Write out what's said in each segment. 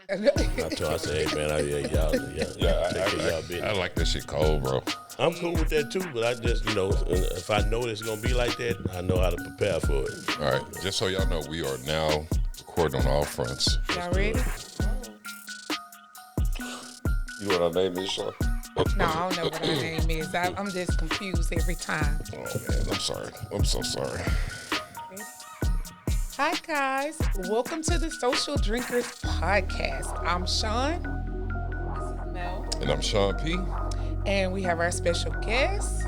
I said, hey man, take care of y'all business. I like that shit cold, bro. I'm cool with that too, but I just, if I know it's gonna be like that, I know how to prepare for it. All right, just so y'all know, we are now recording on all fronts. Y'all ready? You know what our name is, Sean? No, I don't know what our name is. I'm just confused every time. Oh man, I'm sorry. I'm so sorry. Ready? Hi guys, welcome to the Social Drinkers Podcast. I'm Sean. This is Mel. And I'm Sean P. And we have our special guest.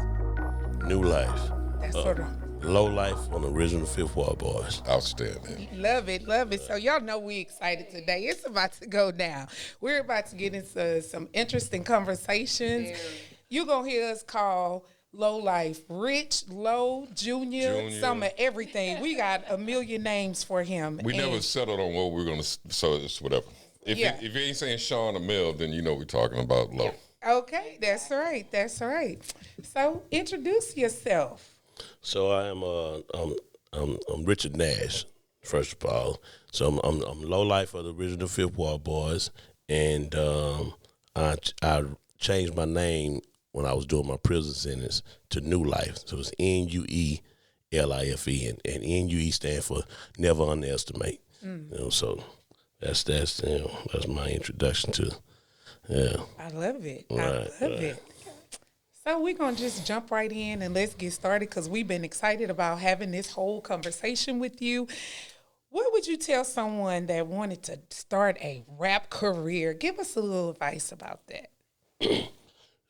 NUE Life. That's sort of Low Life on the original Fifth Ward Boys. Outstanding. love it. So y'all know we excited today. It's about to go down. We're about to get into some interesting conversations. You're going to hear us call Low Life Rich, Low, Junior, some of everything. We got a million names for him. We never settled on what we're going to, so it's whatever. If you ain't saying Sean or Mel, then you know we're talking about Low. Okay, that's right. So introduce yourself. So I'm Richard Nash, first of all. So I'm Low Life of the original Fifth Ward Boys, and I changed my name when I was doing my prison sentence to NUE Life. So it's NUE Life, and NUE stand for Never Underestimate. So that's my introduction to. Yeah, I love it. I love it. So we're going to just jump right in and let's get started because we've been excited about having this whole conversation with you. What would you tell someone that wanted to start a rap career? Give us a little advice about that.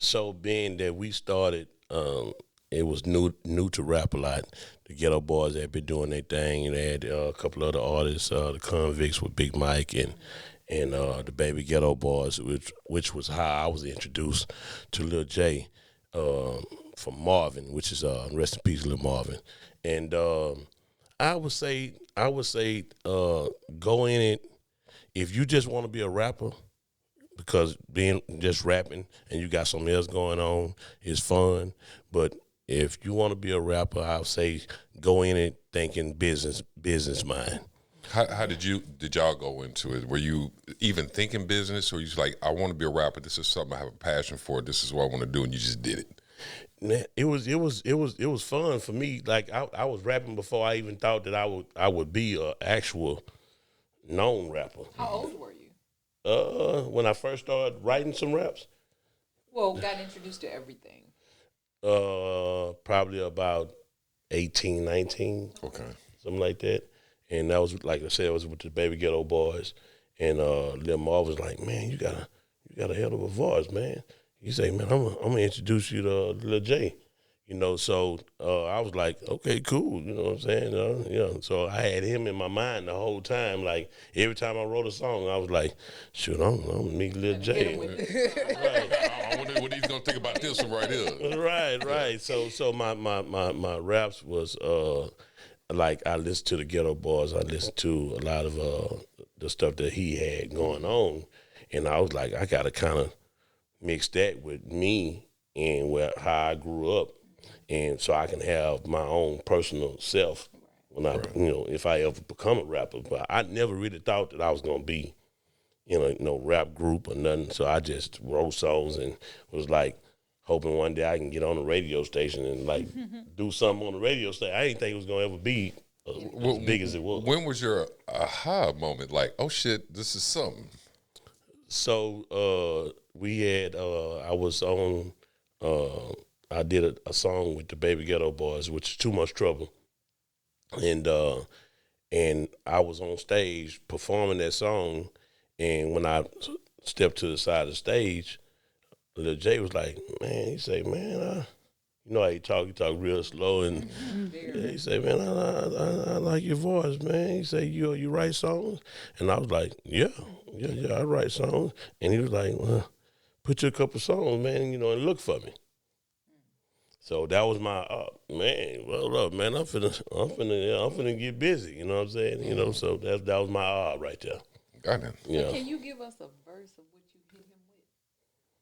So being that we started, it was new to rap a lot. The Ghetto Boys had been doing their thing, and they had a couple other artists, the Convicts with Big Mike and the Baby Ghetto Boys, which was how I was introduced to Lil J from Marvin, which is rest in peace, Lil Marvin. And I would say go in it if you just want to be a rapper, because being just rapping and you got something else going on is fun. But if you want to be a rapper, I would say go in it thinking business mind. How did y'all go into it? Were you even thinking business, or you just like, I want to be a rapper, this is something I have a passion for, this is what I want to do, and you just did it? It was fun for me. Like I was rapping before I even thought that I would be a actual known rapper. How old were you? When I first started writing some raps. Well, got introduced to everything. Probably about 18, 19. Okay. Something like that. And that was, like I said, it was with the Baby Ghetto Boys. And Lil Marv was like, man, you got a hell of a voice, man. He said, man, I'm gonna introduce you to Lil J. So I was like, okay, cool. You know what I'm saying? So I had him in my mind the whole time. Like every time I wrote a song, I was like, shoot, I'm gonna meet Lil J. Right. I wonder what he's gonna think about this one right here. Right. So my raps was like I listened to the Ghetto Boys. I listened to a lot of the stuff that he had going on, and I was like, I gotta kind of mix that with me and how I grew up, and so I can have my own personal self when if I ever become a rapper. But I never really thought that I was gonna be no rap group or nothing. So I just wrote songs and was like hoping one day I can get on a radio station and like do something on the radio station. I didn't think it was gonna ever be as big as it was. When was your aha moment? Like, oh shit, this is something. So we had I was on I did a song with the Baby Ghetto Boys, which is Too Much Trouble, and I was on stage performing that song, and when I stepped to the side of the stage, Lil J was like, man, he said, man, you know how he talk real slow, and he said, man, I like your voice, man. He said, you write songs? And I was like, yeah, I write songs. And he was like, well, put you a couple songs, man, and look for me. So that was my man. Well, look, man, I'm finna get busy. You know what I'm saying? So that was my right there. Got it. So can you give us a verse of what you hit him with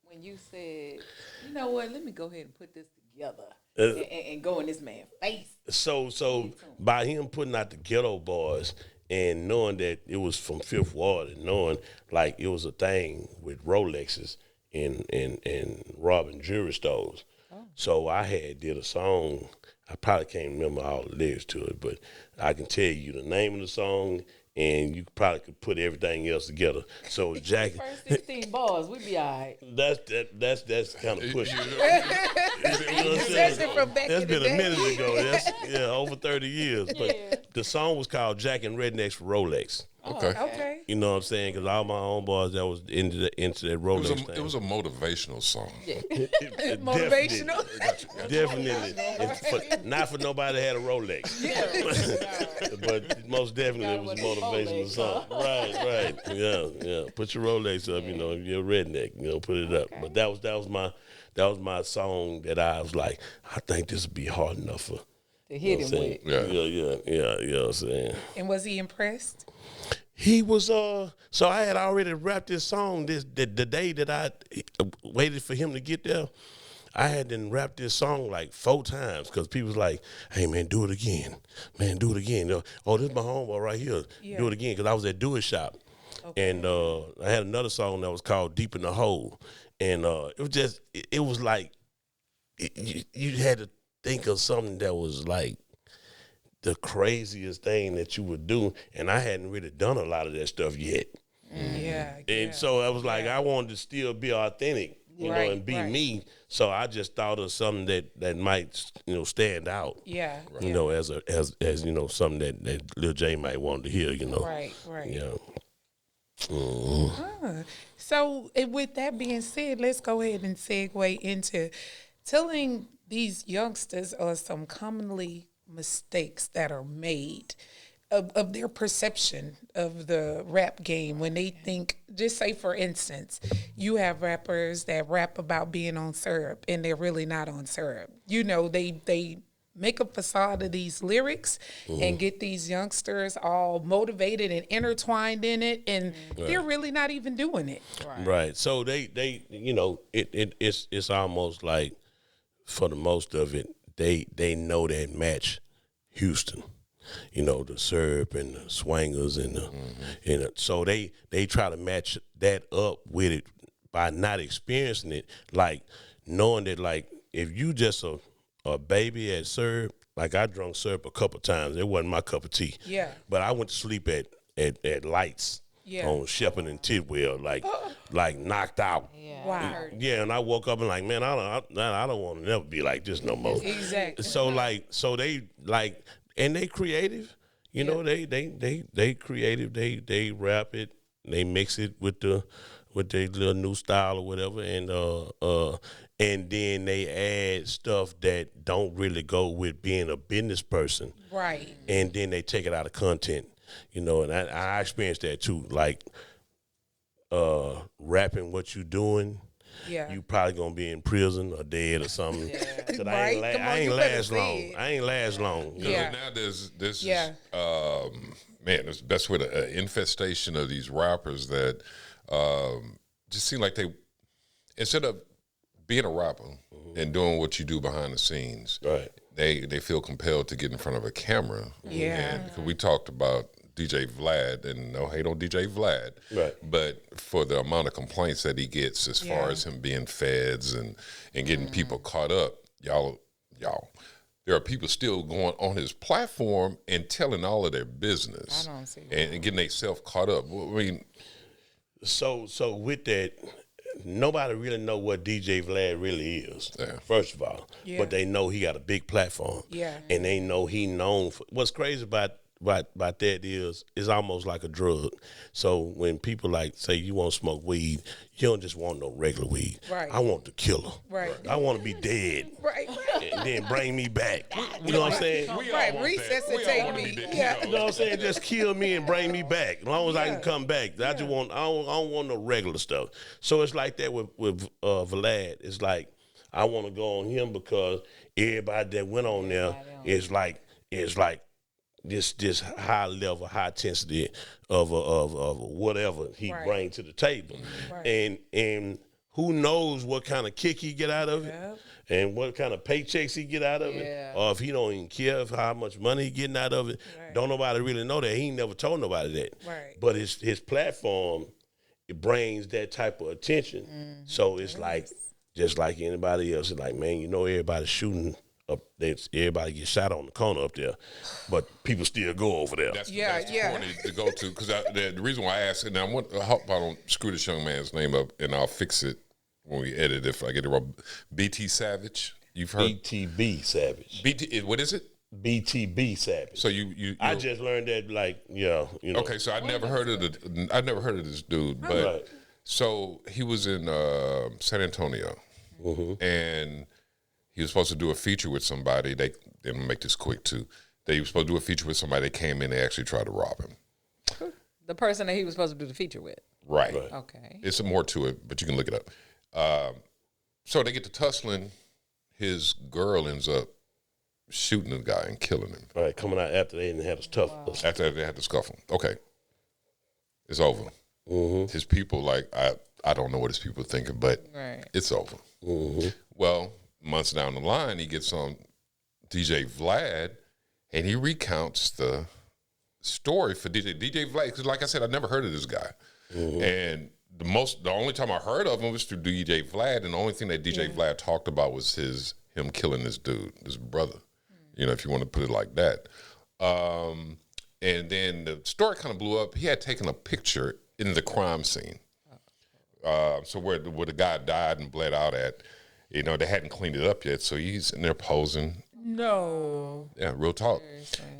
when you said, you know what? Let me go ahead and put this together and go in this man's face. So by him putting out the Ghetto Boys, And knowing that it was from Fifth Ward, and knowing like it was a thing with Rolexes and robbing jewelry stores. So I had did a song. I probably can't remember all the lyrics to it, but I can tell you the name of the song, and you probably could put everything else together. So Jack, First 16 bars, we be all right. that's kind of pushing. Especially from back That's in been the a day. minute ago. That's over 30 years. But the song was called Jack and Rednecks for Rolex. Okay. Okay. You know what I'm saying? Because all my homeboys that was into that Rolex thing. It was a motivational song. Motivational. Definitely. Not for nobody that had a Rolex. But most definitely it was a motivational song. Right. Yeah. Put your Rolex up, if you're a redneck, put it up. But that was my song that I was like, I think this would be hard enough for To hit him with. Yeah, you know what I'm saying? And was he impressed? He was so I had already rapped this song the day that I waited for him to get there. I had then rapped this song like 4 times because people was like, hey man, do it again. Man, do it again. Oh, this is my homeboy right here. Yeah. Do it again. Because I was at Do It Shop. Okay. And I had another song that was called Deep in the Hole. And it was just, it was like, you had to think of something that was like the craziest thing that you would do, and I hadn't really done a lot of that stuff yet. And so I was like, I wanted to still be authentic, and be me. So I just thought of something that might, stand out. Yeah. As something that Lil J might want to hear. Right. Yeah. So with that being said, let's go ahead and segue into telling these youngsters of some commonly mistakes that are made of their perception of the rap game when they think, just say for instance, you have rappers that rap about being on syrup and they're really not on syrup. They make a facade of these lyrics and get these youngsters all motivated and intertwined in it, and they're really not even doing it. Right. So they it's almost like, for the most of it, they know that match Houston, the syrup and the swangers and so they try to match that up with it by not experiencing it, like knowing that like if you just a baby at syrup, like I drunk syrup a couple times, it wasn't my cup of tea. Yeah. But I went to sleep at Lights. Yeah. On Shepherd and Tidwell, like knocked out. Yeah. Wow. Yeah, and I woke up and like, man, I don't want to never be like this no more. Exactly. So they like, and they creative, they creative. They rap it, they mix it with their little new style or whatever, and then they add stuff that don't really go with being a business person. Right. And then they take it out of content. And I experienced that too. Like rapping what you doing, you probably gonna be in prison or dead or something. Yeah. I ain't last long. Yeah. Now there's this the best way to infestation of these rappers that just seem like they, instead of being a rapper and doing what you do behind the scenes, right? They feel compelled to get in front of a camera. Yeah. And we talked about DJ Vlad, and no hate on DJ Vlad, right? But for the amount of complaints that he gets as far as him being feds and getting people caught up, y'all, there are people still going on his platform and telling all of their business. I don't see that. And getting themselves caught up. I mean, so with that, nobody really know what DJ Vlad really is. Yeah. First of all, but they know he got a big platform. Yeah, and they know he known for. What's crazy about that is it's almost like a drug. So when people like say you want to smoke weed, you don't just want no regular weed. Right. I want the killer. Right. I want to be dead. Right. And then bring me back. You know what I'm saying? Right. Resuscitate me. Yeah. You know what I'm saying? Just kill me and bring me back. As long as I can come back. I don't want no regular stuff. So it's like that with Vlad. It's like I want to go on him because everybody that went on there is like this high level, high intensity of whatever he bring to the table. Right. And who knows what kind of kick he get out of it and what kind of paychecks he get out of it, or if he don't even care of how much money he getting out of it. Don't nobody really know that. He ain't never told nobody that. But his platform, it brings that type of attention. So it's like, just like anybody else, it's like, man, you know, everybody's shooting up there. Everybody gets shot on the corner up there, but people still go over there. That's the point to go to, because the reason why I asked, and I hope I don't screw this young man's name up, and I'll fix it when we edit if I get it wrong. BT Savage, you've heard? BTB Savage. What is it? BTB Savage. So you I just learned that, like, you know. Okay, so I never heard of this dude, but so he was in San Antonio, and he was supposed to do a feature with somebody. They make this quick too. They were supposed to do a feature with somebody. They came in. They actually tried to rob him. The person that he was supposed to do the feature with. Right. Okay. It's more to it, but you can look it up. So they get to tussling. His girl ends up shooting the guy and killing him. Right, coming out after they didn't have a tough. After they had the scuffle. Okay. It's over. His people, like, I don't know what his people are thinking, but it's over. Well, months down the line, he gets on DJ Vlad, and he recounts the story for DJ Vlad. Because, like I said, I never heard of this guy, and the only time I heard of him was through DJ Vlad, and the only thing that DJ Vlad talked about was him killing this dude, this brother. You know, if you want to put it like that. And then the story kind of blew up. He had taken a picture in the crime scene, so where the guy died and bled out at. You know, they hadn't cleaned it up yet, so he's in there posing. No. Yeah, real talk.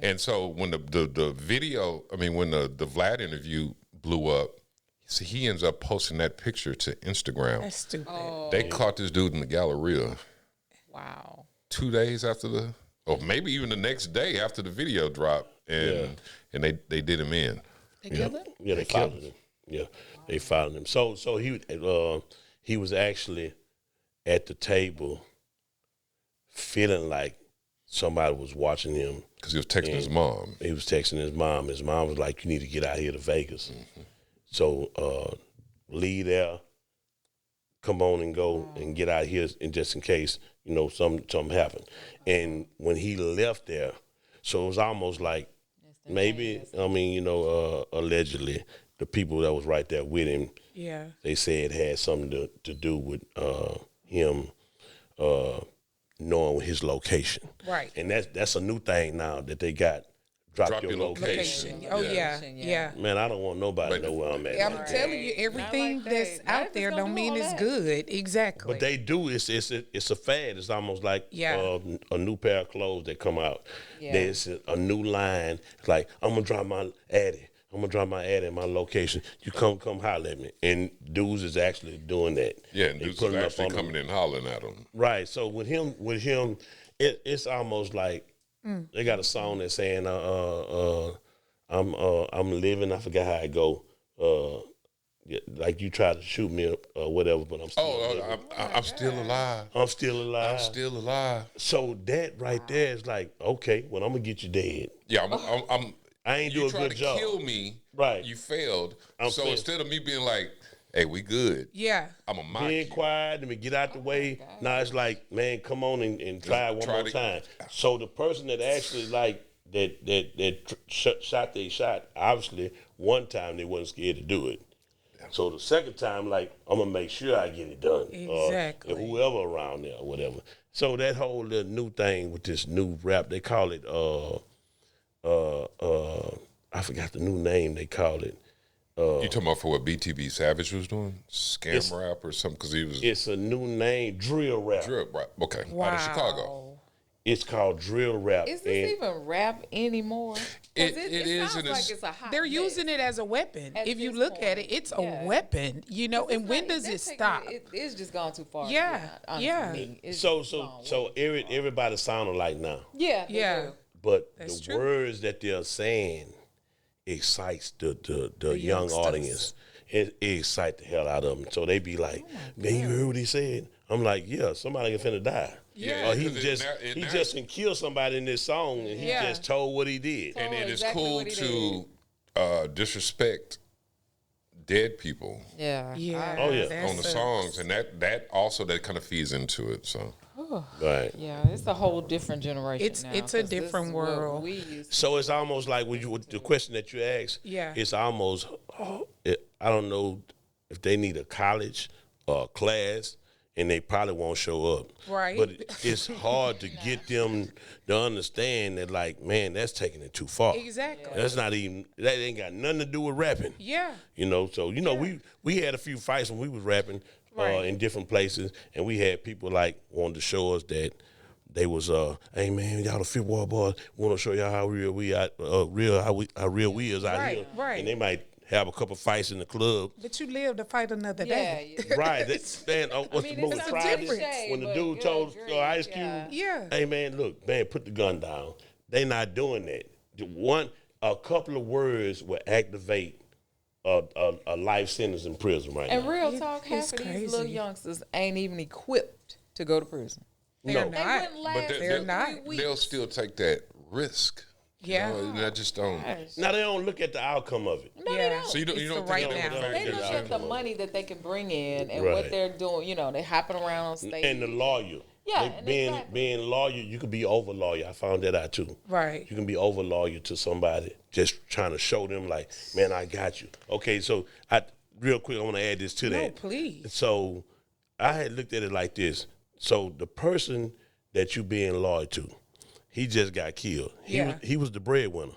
And so when the video, I mean, when the Vlad interview blew up, so he ends up posting that picture to Instagram. That's stupid. They caught this dude in the Galleria. Wow. 2 days after or maybe even the next day after the video dropped, and they did him in. They killed him? Yeah, they killed him. Yeah, they found him. So he was actually at the table feeling like somebody was watching him. Because he was texting his mom. He was texting his mom. His mom was like, you need to get out here to Vegas. So leave there, come on and go and get out here, and just in case, you know, something happened. And when he left there, so it was almost like maybe, I mean, you know, allegedly, the people that was right there with him, they said had something to do with him knowing his location. Right. And that's a new thing now that they got. Drop your location. Oh, yeah. Man, I don't want nobody to know where I'm at. I'm telling you, everything that's out there don't mean it's good. Exactly. But they do. It's a fad. It's almost like a new pair of clothes that come out. There's a new line. It's like, I'm going to drop my Addy. I'm going to drop my Addy in my location. You come holler at me. And dudes is actually doing that. Yeah, and dudes is actually coming in hollering at them. Right. So with him, it's almost like, they got a song that's saying, I'm living, I forgot how it go. Like you tried to shoot me or whatever, but I'm still I'm still alive. I'm still alive. I'm still alive. So that right there is like, okay, well, I'm going to get you dead. Yeah, I ain't do a good job. You tried to kill me. Right. You failed. Instead of me being like, hey, we good. Yeah. I'm a mock being quiet, let me get out the way. Now it's like, man, come on and try it one more time. So the person that actually like that shot they shot, obviously one time they wasn't scared to do it. So the second time, like, I'm gonna make sure I get it done. Exactly. Whoever around there or whatever. So that whole little new thing with this new rap, they call it I forgot the new name they called it. You talking about for what BTB Savage was doing? Scam rap or something? Because he was. It's a new name, drill rap. Drill rap. Okay. Wow. Out of Chicago. It's called drill rap. Is this even rap anymore? It is, sounds and like it's a hot They're mess. using it as a weapon. At If you this look point, at it, it's a weapon, you know. And when does it stop? It's just gone too far. Yeah, yeah. So everybody sound alike now. Yeah. But That's the true. words that they're saying excites the young youngsters. audience. It excites the hell out of them. So they be like, man, you heard what he said? I'm like, yeah, somebody finna die. Yeah, Or he 'cause just can kill somebody in this song, and he just told what he did. And it is exactly cool what he to disrespect dead people. Yeah. Oh, yeah. On the songs, and that also that kind of feeds into it. So, right. Yeah, it's a whole different generation now. It's a different world. So it's almost like with the question that you asked. Yeah. It's almost. I don't know if they need a college or a class, and they probably won't show up. Right. But it's hard to get them to understand that, like, man, that's taking it too far. Exactly. That's not even. That ain't got nothing to do with rapping. Yeah. You know. So we had a few fights when we was rapping in different places, and we had people like wanted to show us that they was hey man, y'all the Fifth Ward Boys want to show y'all how real we out, how real we is out here. Right. And they might have a couple fights in the club. But you live to fight another day. Yeah. Right. What's the movie? it's a Friday? difference. When the dude told Ice Cube, hey man, look, man, put the gun down. They not doing that. A couple of words will activate a life sentence in prison right now. And real talk, half of these little youngsters ain't even equipped to go to prison. They're No. not. They wouldn't last. They're not. they'll still take that risk. Yeah. You know, and I just don't. Now they don't look at the outcome of it. No, they don't. So you It's don't the right think now. They look at the money that they can bring in and Right. what they're doing. You know, they hopping around on stage. And the lawyer. Yeah, They- and being exactly. being lawyer, you could be over lawyer. I found that out too. Right. You can be over lawyer to somebody, just trying to show them like, man, I got you. Okay, so real quick, I want to add this to that. No, please. So I had looked at it like this. So the person that you being loyal to, he just got killed. He was the breadwinner.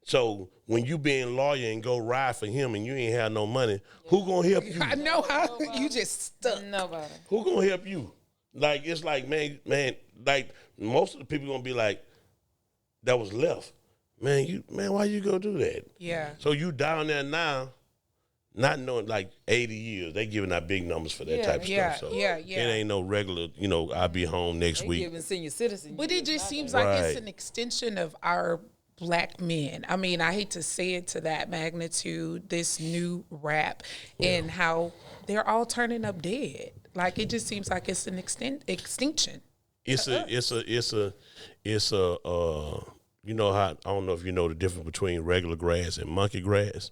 So when you being loyal and go ride for him and you ain't have no money, who gonna help you? I know how you just stuck. Nobody. Who gonna help you? Like, it's like, man, like most of the people gonna be like, that was left. Man, why you go do that? Yeah. So you down there now, not knowing, like 80 years, they giving out big numbers for that type of Yeah, stuff. So yeah. it ain't no regular, I'll be home next They week. giving senior citizens. But it just seems Right. like it's an extension of our Black men. I mean, I hate to say it to that magnitude, this new rap and how they're all turning up dead. Like, it just seems like it's an extinction. It's a you know how, I don't know if you know the difference between regular grass and monkey grass.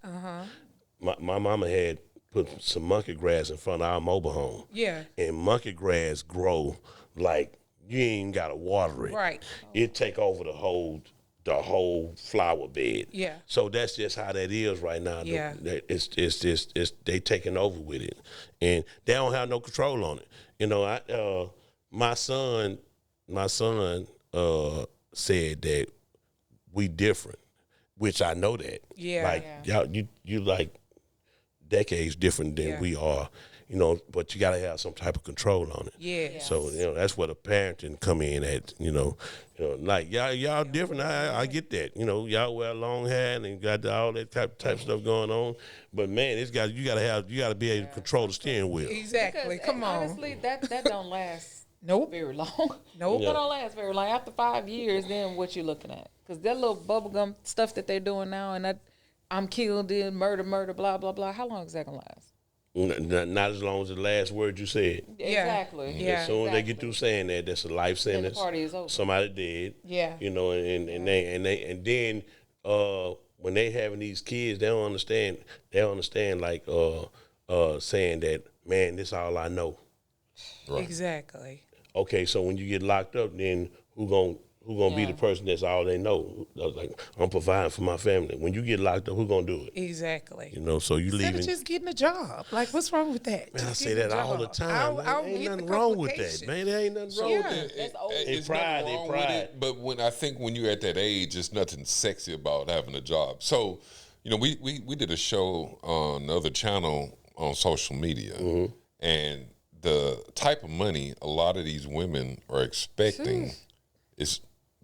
My mama had put some monkey grass in front of our mobile home. Yeah. And monkey grass grow like you ain't gotta water it. Right. It take over the whole flower bed. Yeah. So that's just how that is right now. Yeah. It's they taking over with it, and they don't have no control on it. My son said that we different, which I know that. Yeah. Like y'all, you like decades different than we are. But you gotta have some type of control on it. Yeah. So that's where the parenting come in at. Like y'all different. I get that. Y'all wear long hair and got all that type stuff going on. But man, you gotta be able to control the steering wheel. Exactly. Because, Come on. honestly, that don't last Nope. very long. Nope. That don't last very long. After 5 years, then what you looking at? Because that little bubblegum stuff that they're doing now, and that I'm killed in murder, blah blah blah. How long is that gonna last? Not as long as the last word you said. Exactly. Yeah. As soon as they get through saying that, that's a life Then the sentence. party is over. Somebody dead. Yeah. And then when they having these kids, they don't understand. They don't understand like saying that, man, this all I know. Right. Exactly. Okay, so when you get locked up, then who gonna be the person that's all they know? Like, I'm providing for my family. When you get locked up, who gonna do it? Exactly. So you Instead leaving. of just getting a job. Like, what's wrong with that? Man, I Just say getting that a all the job. time. Man. I'll Ain't get the nothing wrong with that, complication. man. There ain't nothing wrong with that. That's old. It's pride, nothing they wrong pride. with it, but when you're at that age, there's nothing sexy about having a job. So, we did a show on another channel on social media, and the type of money a lot of these women are expecting is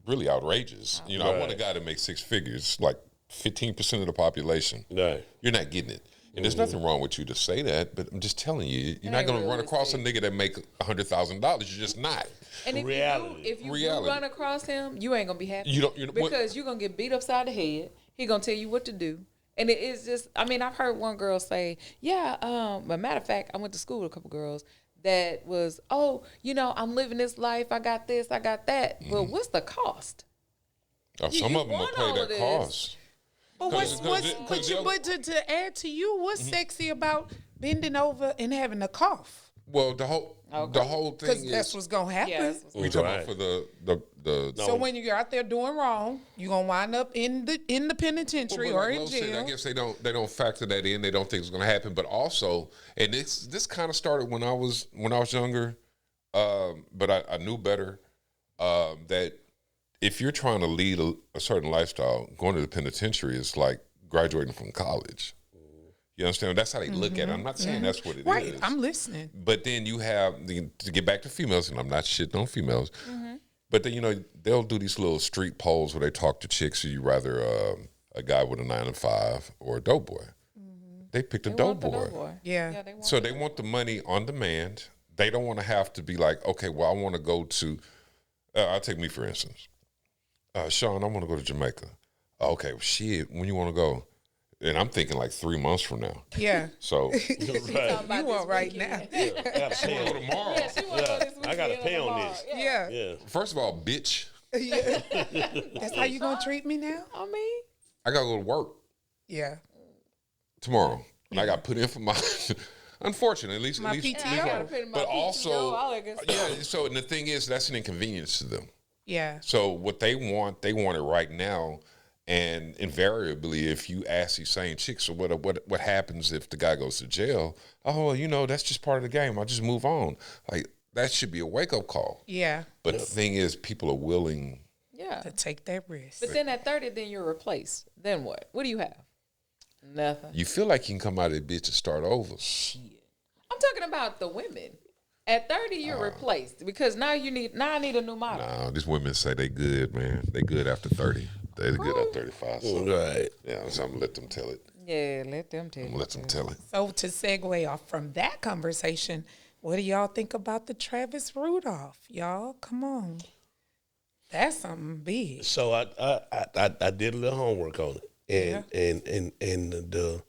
really outrageous. I want a guy that makes six figures, like 15% of the population. Right. You're not getting it. And there's nothing wrong with you to say that, but I'm just telling you, you're not going to run across a nigga that make $100,000. You're just not. And if you do run across him, you ain't gonna be happy. Because you're gonna get beat upside the head. He gonna tell you what to do. And it is just, I've heard one girl say, but matter of fact, I went to school with a couple girls that was, I'm living this life. I got this, I got that. Well, what's the cost? Some of them will pay that cost. But to add to you, what's sexy about bending over and having a cough? Well, the whole thing because that's what's gonna happen. Yeah, we talking about for the. So when you're out there doing wrong, you're gonna wind up in the penitentiary or in jail. Said, I guess they don't factor that in. They don't think it's gonna happen. But also, and this kind of started when I was younger, but I knew better that if you're trying to lead a certain lifestyle, going to the penitentiary is like graduating from college. You understand? That's how they look at it. I'm not saying that's what it is. Right, I'm listening. But then you have, to get back to females, and I'm not shitting on females, but then, they'll do these little street polls where they talk to chicks. So you rather a guy with a 9 to 5 or a dope boy. They picked a dope boy. Yeah. So they want the money on demand. They don't want to have to be like, okay, well, I want to go to, I'll take me for instance. Sean, I want to go to Jamaica. Okay, well, shit, when you want to go? And I'm thinking like 3 months from now. Yeah. So you want right now. I gotta pay on tomorrow. I gotta pay on this. Yeah. First of all, bitch. Yeah. That's how you gonna treat me now? I mean, I gotta go to work. Yeah. Tomorrow, and I got put in for my. Unfortunately, at least PTO. But also, So and the thing is, that's an inconvenience to them. Yeah. So what they want it right now. And invariably, if you ask these same chicks, so what happens if the guy goes to jail? Oh, that's just part of the game. I just move on. Like, that should be a wake-up call. Yeah. But the thing is, people are willing to take that risk. But then at 30, then you're replaced. Then what? What do you have? Nothing. You feel like you can come out of that bitch and start over. Shit. I'm talking about the women. At 30, you're replaced because now I need a new model. Nah, these women say they good, man. They good after 30. They're good at 35. So. Right. Yeah, so I'm gonna let them tell it. Yeah, let them tell it. Let them tell it. So to segue off from that conversation, what do y'all think about the Travis Rudolph? Y'all, come on. That's something big. So I did a little homework on it. And the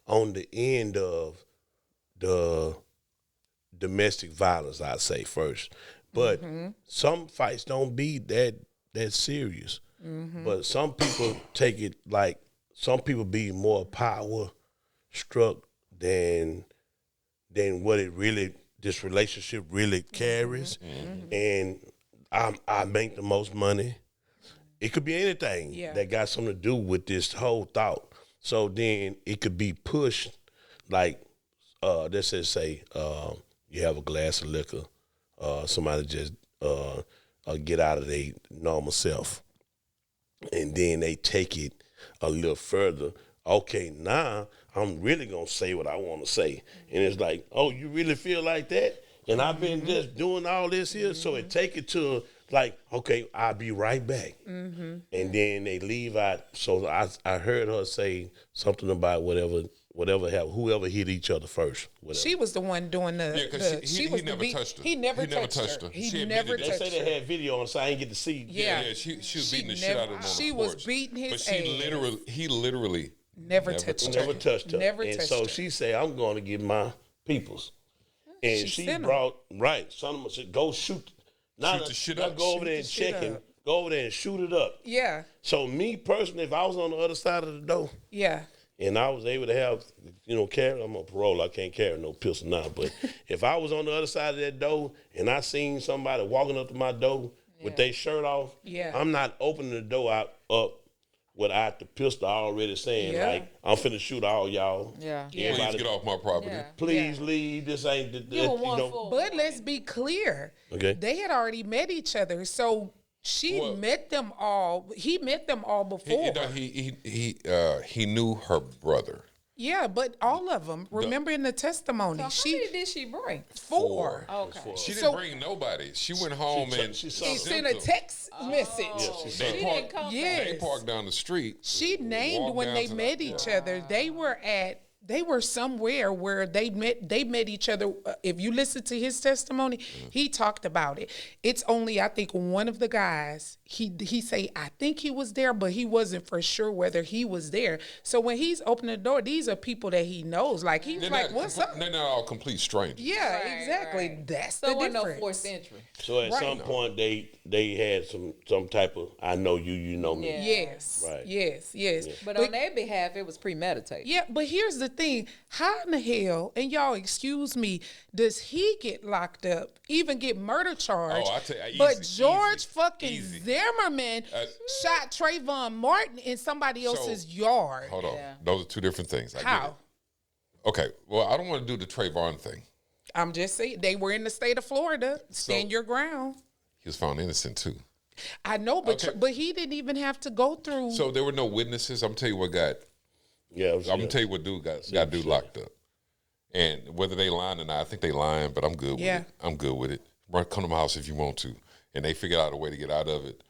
on the end of the domestic violence, I'd say first. But some fights don't be that serious. But some people take it like, some people be more power struck than what it really, this relationship really carries. And I make the most money. It could be anything that got something to do with this whole thought. So then it could be pushed like, let's just say you have a glass of liquor, somebody just get out of their normal self, and then they take it a little further. Okay, now I'm really gonna say what I want to say, and it's like, oh, you really feel like that? And I've been just doing all this here, so it take it to like, okay, I'll be right back, and then they leave out. So I heard her say something about whatever happened, whoever hit each other first. Whatever. She was the one doing the. Yeah, because he never touched her. He never touched her. He never touched her. They say they had video on, so I didn't get to see. Yeah, she was beating the shit out of him on the porch. She was beating his ass. But he literally never touched her. Never touched her. Never and touched so her. she said, I'm going to get my peoples. And she brought, some of them said, go shoot. Shoot the shit up. Go over there and check it. Go over there and shoot it up. Yeah. So me personally, if I was on the other side of the door, and I was able to have, carry, I'm on parole, I can't carry no pistol now, but if I was on the other side of that door and I seen somebody walking up to my door with their shirt off, I'm not opening the door up without the pistol already saying, like, I'm finna shoot all y'all. Yeah. Please get off my property. Yeah. Please leave. This ain't the But let's be clear. Okay. They had already met each other, so met them all. He met them all before. He knew her brother. Yeah, but all of them. Remember in the testimony, so how many did she bring? 4. Okay. She didn't bring nobody. She went home and she sent a text message. They parked down the street. She named when they met each other. They were at They were somewhere where they met each other. If you listen to his testimony, he talked about it. It's only, I think, one of the guys, he say, I think he was there, but he wasn't for sure whether he was there. So when he's opening the door, these are people that he knows. Like, he was like, what's up? They're not all complete strangers. Yeah, exactly. Right. That's the difference. No forced entry. So at some point, they had some type of, I know you, you know me. Yeah. Yes. Right. Yes. Yeah. But on their behalf, it was premeditated. Yeah, but here's the thing. How in the hell, and y'all excuse me, does he get locked up, even get murder charged? Oh, I tell you, but George Zimmerman shot Trayvon Martin in somebody else's yard. Hold on. Those are two different things. How? Okay, well, I don't want to do the Trayvon thing. I'm just saying, they were in the state of Florida. Stand your ground. He was found innocent, too. I know, but he didn't even have to go through. So there were no witnesses. I'm going to tell you what got... Yeah, I'm gonna tell you what got dude locked up, and whether they lying or not, I think they lying, but I'm good with it. I'm good with it. Come to my house if you want to, and they figured out a way to get out of it.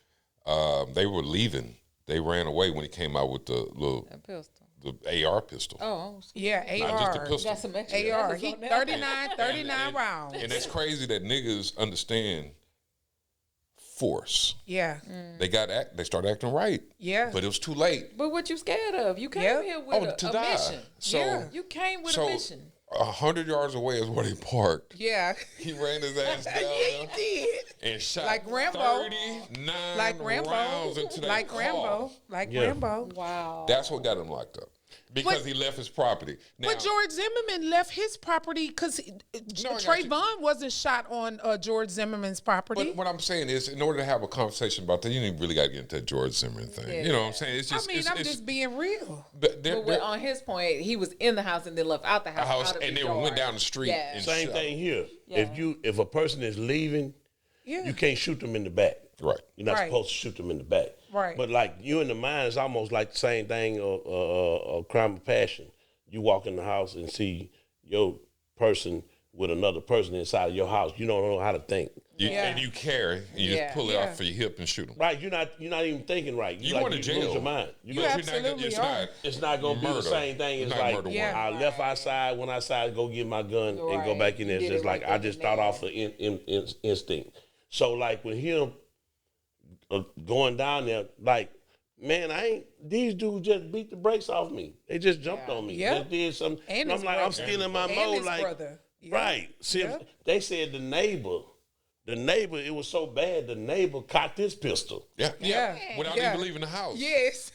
They were leaving. They ran away when he came out with the AR pistol. Oh, yeah, AR. Not just the pistol. That's some extra. AR. He 39 rounds. And that's crazy that niggas understand force. Yeah. They started acting right. Yeah. But it was too late. But what you scared of? You came here with a mission. So, you came with a mission. 100 yards away is where they parked. Yeah. He ran his ass down he did. And shot like Rambo. 39 rounds into that car. Rambo. Wow. That's what got him locked up. Because he left his property. Now, but George Zimmerman left his property because Trayvon wasn't shot on George Zimmerman's property. But what I'm saying is, in order to have a conversation about that, you didn't really got to get into that George Zimmerman thing. Yeah. You know what I'm saying? It's just, I'm just being real. But on his point, he was in the house and then left out the house. And then went down the street. Yeah. And same thing here. Yeah. If a person is leaving, you can't shoot them in the back. Right. You're not supposed to shoot them in the back. Right. But like you in the mind, it's almost like the same thing, a crime of passion. You walk in the house and see your person with another person inside of your house. You don't know how to think. And you carry, you just pull it off for your hip and shoot them. Right. You're not even thinking right. You going to jail. Lose your mind. You absolutely are. It's not going to be the same thing. It's like I left outside, went outside, go get my gun and go back in there. It's just like I just start off the instinct. So like with him going down there, like, man, these dudes just beat the brakes off me. They just jumped on me. Just did something. And I'm like, I'm still in my mode. Like, brother. Right. See, they said the neighbor, it was so bad, the neighbor caught this pistol. Yeah. Without even leaving the house. Yes.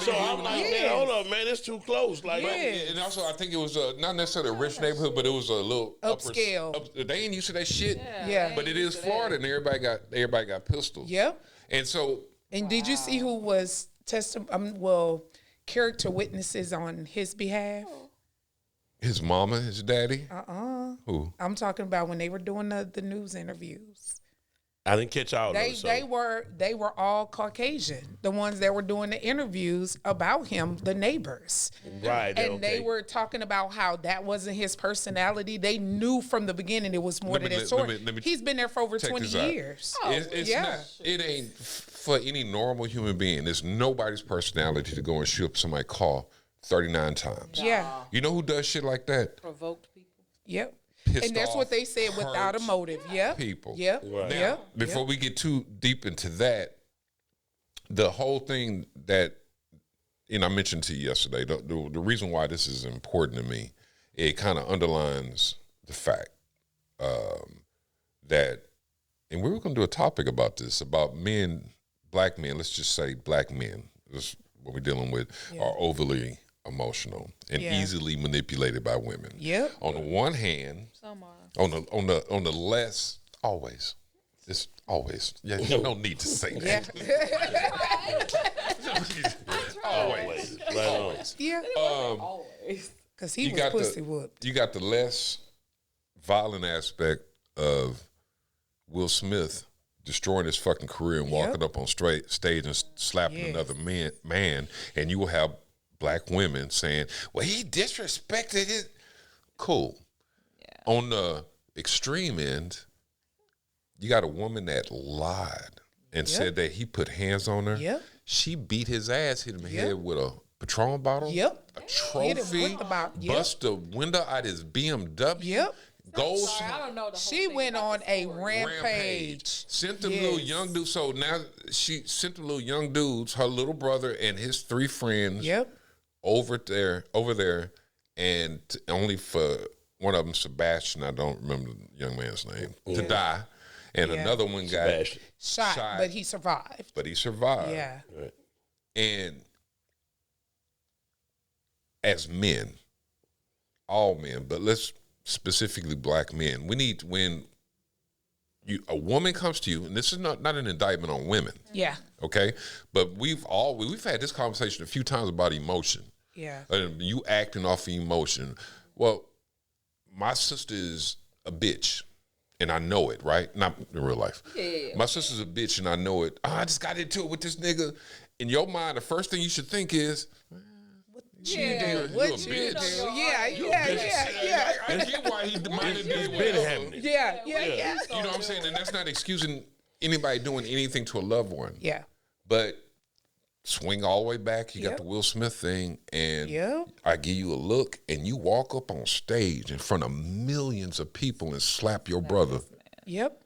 So I'm like, man, hold up, man, it's too close. Like, and also, I think it was not necessarily a rich neighborhood, but it was a little upscale. They ain't used to that shit. Yeah. But it is Florida, and everybody got pistols. Yep. And so. And did you see who was character witnesses on his behalf? His mama, his daddy? Who? I'm talking about when they were doing the news interviews. I didn't catch all of them. They were all Caucasian. The ones that were doing the interviews about him, the neighbors. Right. And they were talking about how that wasn't his personality. They knew from the beginning it was more than his story. He's been there for over 20 years. It ain't for any normal human being. There's nobody's personality to go and shoot up somebody's car 39 times. Yeah. You know who does shit like that? Provoked people. Yep. And that's what they said, without a motive. Yep. People. Yep. Right. Now, before we get too deep into that, the whole thing that, I mentioned to you yesterday, the reason why this is important to me, it kind of underlines the fact that, and we were going to do a topic about this, about men, black men, let's just say black men, this is what we're dealing with, are overly emotional and easily manipulated by women. Yep. On the one hand, some are. on the less, always. It's always. Yeah, you don't need to say that. Always. Always. Yeah. Always. Because he was pussy whooped. You got the less violent aspect of Will Smith destroying his fucking career and walking up on stage and slapping another man, and you will have black women saying, well, he disrespected it. Cool. Yeah. On the extreme end, you got a woman that lied and said that he put hands on her. Yep. She beat his ass, hit him in the head with a Patron bottle. Yep. A trophy. Bust the window out his BMW. Yep. Gold. I don't know the whole She thing went about on the a story. rampage. Sent them little young dudes. So now she sent the little young dudes, her little brother and his 3 friends. Yep. Over there, and only for one of them, Sebastian, I don't remember the young man's name, to die, and another one got shot, but he survived. Yeah. Right. And as men, all men, but let's specifically black men, we need, when a woman comes to you, and this is not an indictment on women. Yeah. Okay? But we've had this conversation a few times about emotion. Yeah. You acting off of emotion. Well, my sister is a bitch, and I know it, right? Not in real life. Yeah. My sister's a bitch, and I know it. I just got into it with this nigga. In your mind, the first thing you should think is, what you do? Yeah. I get why he might have did whatever. Yeah. You know what I'm saying? And that's not excusing anybody doing anything to a loved one. Yeah. But swing all the way back, you got the Will Smith thing, and I give you a look, and you walk up on stage in front of millions of people and slap your brother. Yep.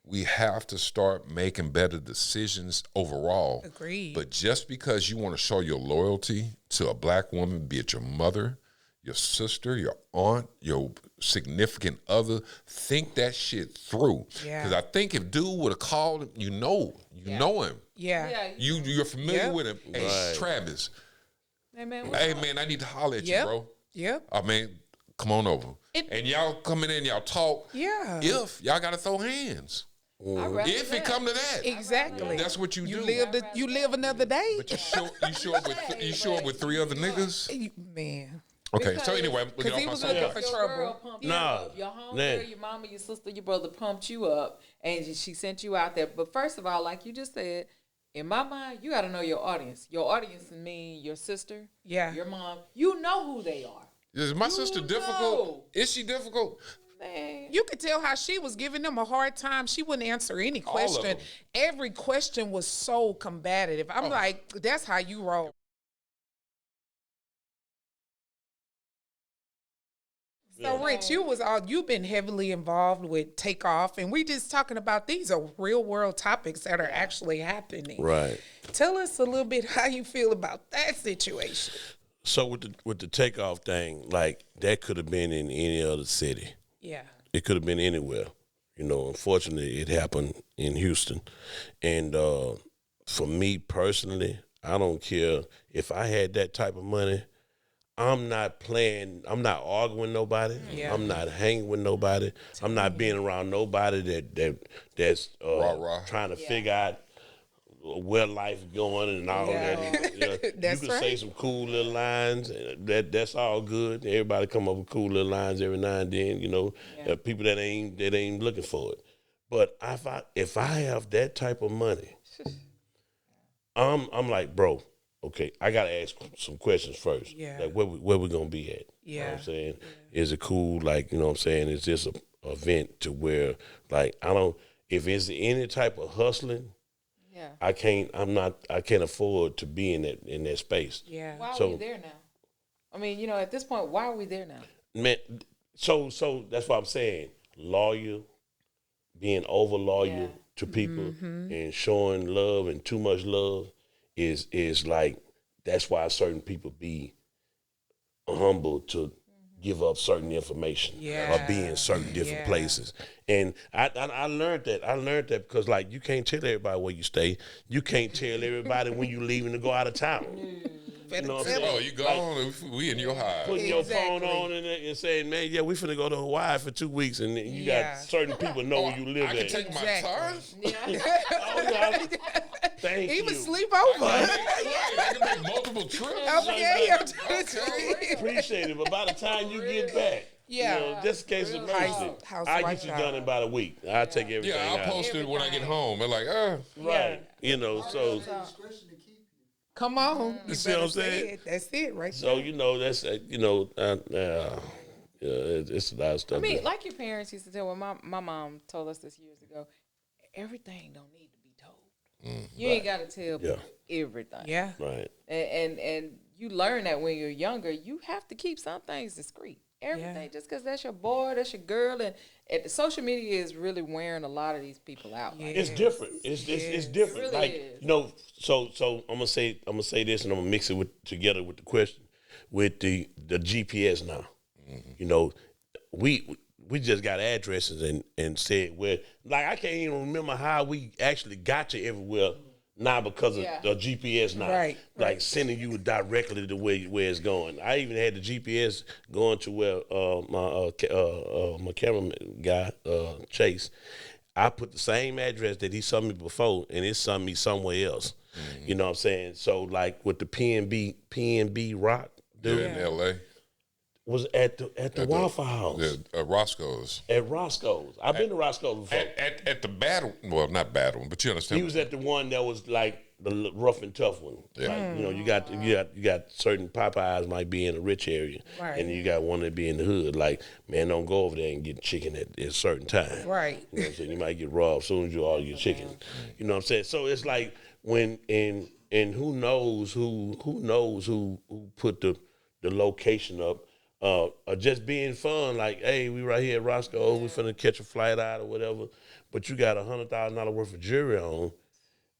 We have to start making better decisions overall. Agreed. But just because you want to show your loyalty to a black woman, be it your mother, your sister, your aunt, your significant other, think that shit through. Yeah. Because I think if dude would have called him, you know him. Yeah. You're familiar with him. Hey, Travis. Hey, man, I need to holler at you, bro. Yep. I mean, come on over. And y'all come in and y'all talk. Yeah. If y'all got to throw hands. If it come to that, exactly, that's what you do. You live another day. But you show up with 3 other niggas. Man. Okay, so anyway, because he was looking for trouble. Your homegirl, your mama, your sister, your brother pumped you up, and she sent you out there. But first of all, like you just said, in my mind, you got to know your audience. Your audience means your sister, your mom. You know who they are. Is my sister difficult? Is she difficult? Man. You could tell how she was giving them a hard time. She wouldn't answer any question. Every question was so combative. I'm like, that's how you roll. So, Rich, you've been heavily involved with Takeoff, and we just talking about these are real world topics that are actually happening. Right. Tell us a little bit how you feel about that situation. So with the Takeoff thing, like that could have been in any other city. Yeah. It could have been anywhere. You know, unfortunately, it happened in Houston. And for me personally, I don't care if I had that type of money. I'm not playing. I'm not arguing with nobody. Yeah. I'm not hanging with nobody. I'm not being around nobody that's trying to figure out where life going and all that. You can say some cool little lines. That's all good. Everybody come up with cool little lines every now and then. You know, people that ain't looking for it. But if I have that type of money, I'm like, bro. Okay, I gotta ask some questions first. Yeah. Like where we gonna be at? Yeah. You know what I'm saying? Yeah. Is it cool? Like, you know what I'm saying? Is this a event to where, like, if it's any type of hustling, I can't afford to be in that space. Yeah. Why are we there now? I mean, you know, at this point, why are we there now? Man, so that's what I'm saying. Loyal, being over loyal to people and showing love and too much love. Is like, that's why certain people be humble to give up certain information or be in certain different places. And I learned that. I learned that because, like, you can't tell everybody where you stay. You can't tell everybody when you leaving to go out of town. You know what I'm saying? Oh, you gone, we in your house. Putting your phone on and saying, man, we finna go to Hawaii for 2 weeks, and you got certain people know where you live at. I can take my car? Thank you. Even sleep over. I can make multiple trips. Okay. Appreciate it, but by the time you get back, you know, just in case of emergency, I get you done in about a week. I take everything out. I'll post it when I get home. They're like, right. You know, so. Come on. You see what I'm saying? That's it, right? So, you know, that's, you know, it's a lot of stuff. I mean, like your parents used to tell, my mom told us this years ago, everything don't need to be told. You ain't got to tell everything. Yeah. Right. And you learn that when you're younger, you have to keep some things discreet. Everything, just because that's your boy, that's your girl, and social media is really wearing a lot of these people out. Yeah. It's different. It's different. It really like is. you know, so I'm gonna say this, and I'm gonna mix it together with the question with the GPS now. Mm-hmm. You know, we just got addresses and said where. Like I can't even remember how we actually got to everywhere. Now because of the GPS now, like sending you directly to where it's going. I even had the GPS going to where my cameraman guy Chase. I put the same address that he saw me before, and it saw me somewhere else. Mm-hmm. You know what I'm saying? So like with the PNB Rock, dude, in L.A. was at the Waffle House. Roscoe's. At Roscoe's. I've been to Roscoe's before. At the bad one, well, not bad one, but you understand. He was at the one that was like the rough and tough one. Yeah. Like, you know, you got certain Popeyes might be in a rich area, and you got one that be in the hood. Like, man, don't go over there and get chicken at a certain time. Right. You know what I'm saying? You might get robbed as soon as you order your chicken. You know what I'm saying? So it's like when and who knows who put the location up. Or just being fun, like, hey, we right here at Roscoe, we finna catch a flight out or whatever, but you got $100,000 worth of jewelry on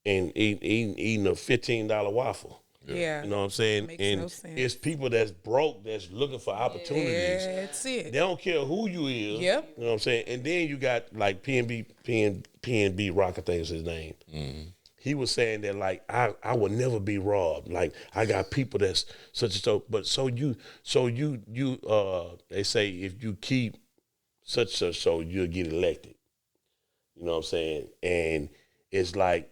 and eating a $15 waffle. Yeah. You know what I'm saying? Makes and no sense. It's people that's broke, that's looking for opportunities. Yeah, that's it. They don't care who you is. Yep. You know what I'm saying? And then you got like PNB Rock, I think is his name. Mm-hmm. He was saying that like I would never be robbed. Like I got people that's such and so. But so you they say if you keep such and so you'll get elected. You know what I'm saying? And it's like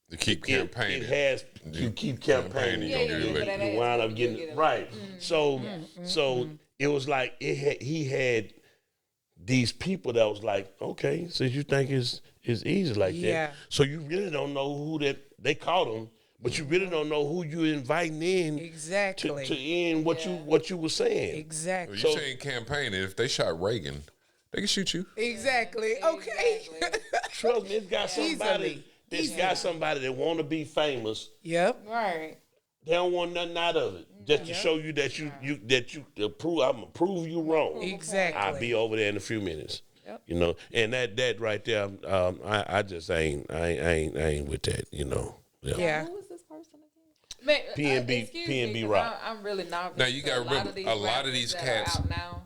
you keep campaigning. You keep campaigning. You wind up getting it right. Mm-hmm. So it was like he had these people that was like, okay, so you think it's easy like that. So you really don't know who that they caught them, but you really don't know who you inviting in exactly to end what you were saying. Exactly. Well, you're saying campaigning. If they shot Reagan, they can shoot you. Exactly. Okay. Trust me, it's got somebody. It's got somebody that want to be famous. Yep. Right. They don't want nothing out of it. Just to show you that you prove I'm gonna prove you wrong. Exactly. I'll be over there in a few minutes. Yep. You know, and that right there, I just ain't with that. You know. Yeah. Who is this person again? PNB Rock. I'm really novice. Now you got to remember a lot of these cats. Now.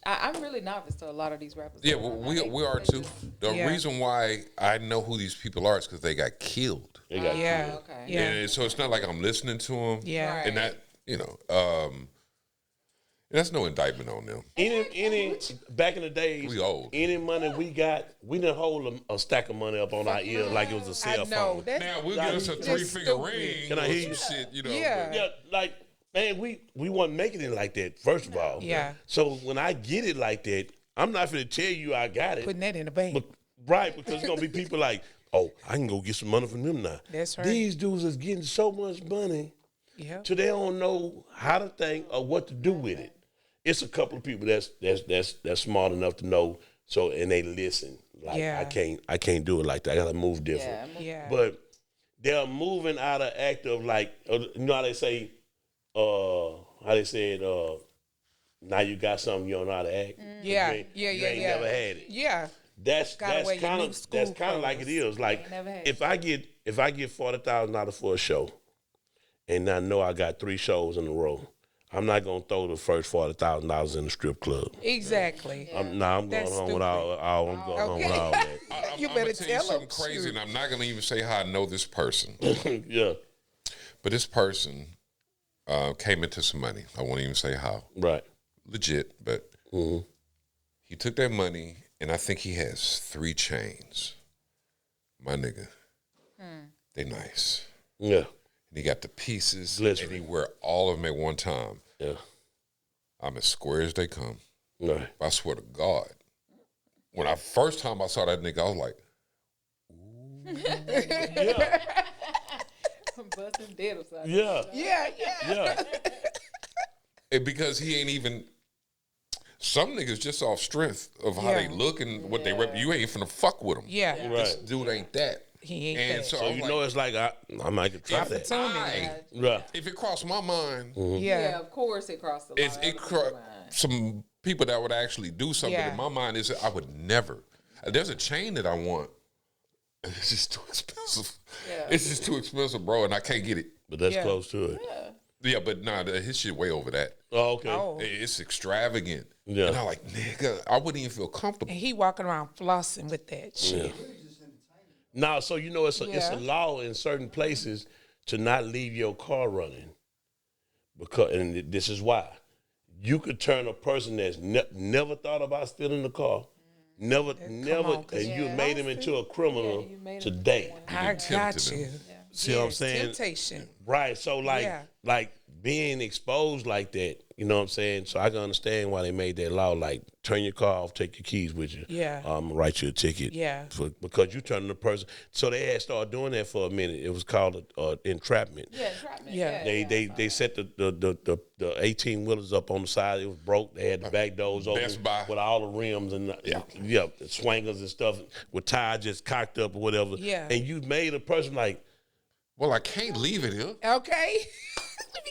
I'm really novice to a lot of these rappers. Yeah, well, we are too. The reason why I know who these people are is because they got killed. They got killed. Okay. Yeah. And so it's not like I'm listening to them. Yeah. And that, you know, that's no indictment on them. Any back in the days, we old. Any money we got, we didn't hold a stack of money up on our ear like it was a cell phone. Now we'll get us a 3-finger ring. Can I hear you? Shit, you know. Yeah, like. Man, we wasn't making it like that, first of all. Yeah. So when I get it like that, I'm not going to tell you I got it. Putting that in the bank. But, right, because there's going to be people like, oh, I can go get some money from them now. That's right. These dudes is getting so much money till they don't know how to think or what to do with it. It's a couple of people that's smart enough to know, so and they listen. Like, I can't do it like that. I got to move different. Yeah. But they're moving out of act of like, you know how they say, how they said, now you got something you don't know how to act. You ain't never had it. Yeah. That's kind of like it is. Like if I get $40,000 for a show, and I know I got 3 shows in a row, I'm not gonna throw the first $40,000 in the strip club. Exactly. I'm going home with all. I'm going home with all that. You better tell you something crazy, and I'm not gonna even say how I know this person. Yeah. But this person came into some money. I won't even say how. Right. Legit, but he took that money, and I think he has 3 chains. My nigga. They nice. Yeah. And he got the pieces, Glittering. and he wear all of them at one time. Yeah. I'm as square as they come. Right. I swear to God. When first time I saw that nigga, I was like, ooh. Yeah. Busting dead upside. Yeah. And because he ain't even. Some niggas just off strength of how they look and what they rep. You ain't finna fuck with them. Yeah. Right. This dude ain't that. he ain't And that. so So you know, it's like I might get try that. Right. If it crossed my mind, yeah, of course it crossed the line. Some people that would actually do something in my mind is I would never. There's a chain that I want. It's just too expensive. Yeah. It's just too expensive, bro, and I can't get it. But that's close to it. Yeah, but his shit way over that. Oh, okay. It's extravagant. Yeah. And I'm like, nigga, I wouldn't even feel comfortable. And he walking around flossing with that shit. Now, so you know, it's a law in certain places to not leave your car running, and this is why. You could turn a person that's never thought about stealing the car, never, and you made him into a criminal today. I got you. See what I'm saying? Temptation. Right. So like being exposed like that, you know what I'm saying? So I can understand why they made that law. Like, turn your car off, take your keys with you. Yeah. Write you a ticket. Yeah. Because you turning the person. So they had started doing that for a minute. It was called entrapment. Yeah, entrapment. Yeah. They set the 18-wheelers up on the side. It was broke. They had the back doors open with all the rims and the swangers and stuff with tires just cocked up or whatever. Yeah. And you made a person like, well, I can't leave it here. Okay.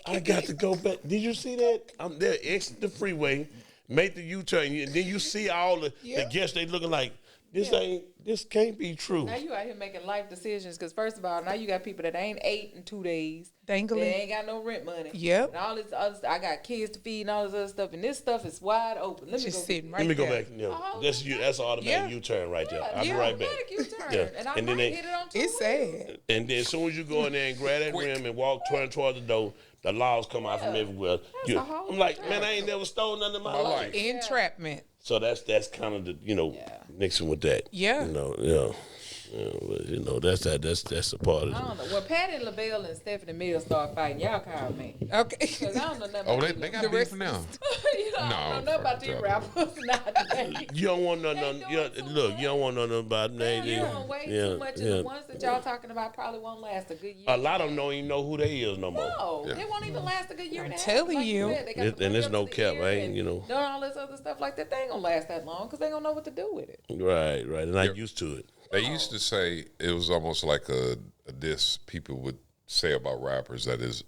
I got to go back. Did you see that? I'm there, exit the freeway, make the U-turn, and then you see all the guests. They looking like this can't be true. Now you out here making life decisions because first of all, now you got people that ain't ate in 2 days. Dangling. They ain't got no rent money. Yep. And all this other stuff. I got kids to feed and all this other stuff, and this stuff is wide open. Let me go back. That's an automatic U-turn right there. I'll be right back. U-turn. And I might hit it on 2 It's sad. And then as soon as you go in there and grab that rim and turn toward the door, the laws come out from everywhere. I'm like, man, I ain't never stole nothing in my life. Entrapment. So that's kind of the mixing with that. Yeah. But that's a part of it. I don't know. Well, Patty LaBelle and Stephanie Mills start fighting. Y'all call me. Okay. Because I don't know nothing about they got beef now. I don't know about these rappers nowadays. You don't want nothing. Look, you don't want nothing about them. You don't way too much. And the ones that y'all talking about probably won't last a good year. A lot of them don't even know who they is no more. No, they won't even last a good year. I'm telling you. And there's no cap, ain't doing all this other stuff like that. They ain't gonna last that long because they don't know what to do with it. Right. They're not used to it. They used to say it was almost like a diss people would say about rappers that is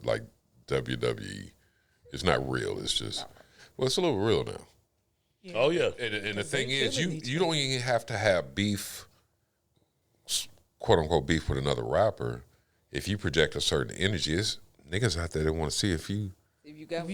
like WWE. It's not real. It's just, it's a little real now. Yeah. Oh, yeah. And the thing is, you don't even have to have beef, quote unquote, beef with another rapper. If you project a certain energy, it's niggas out there that want to see if you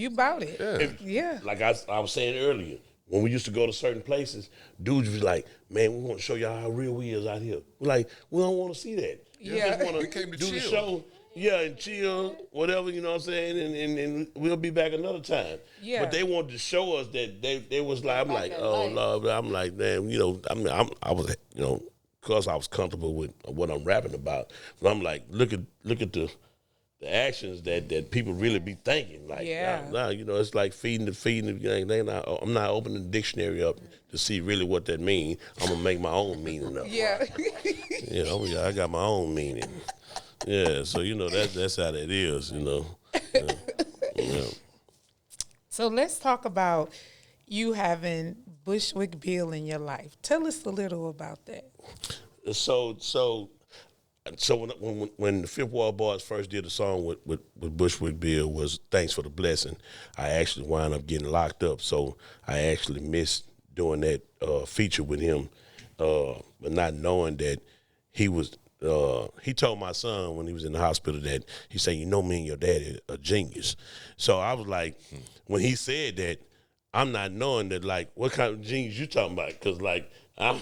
about it. Yeah. Like I was saying earlier, when we used to go to certain places, dudes was like, man, we want to show y'all how real we is out here. We're like, we don't want to see that. Yeah. We just want to do the show. Yeah, and chill, whatever, you know what I'm saying? And we'll be back another time. Yeah. But they wanted to show us that they was like, I'm like, oh, Lord. I'm like, damn, I was, because I was comfortable with what I'm rapping about. But I'm like, look at the actions that people really be thinking. Like, it's like feeding the I'm not opening the dictionary up to see really what that means. I'm going to make my own meaning up. Yeah. I got my own meaning. Yeah, so that's how that is, Yeah. So let's talk about you having Bushwick Bill in your life. Tell us a little about that. So when the Fifth Ward Boyz first did a song with Bushwick Bill was Thanks for the Blessing, I actually wound up getting locked up. So I actually missed doing that feature with him, but not knowing that he was. He told my son when he was in the hospital that he said, me and your daddy are genius. So I was like, when he said that, I'm not knowing that, like, what kind of genius you talking about? Because, like, I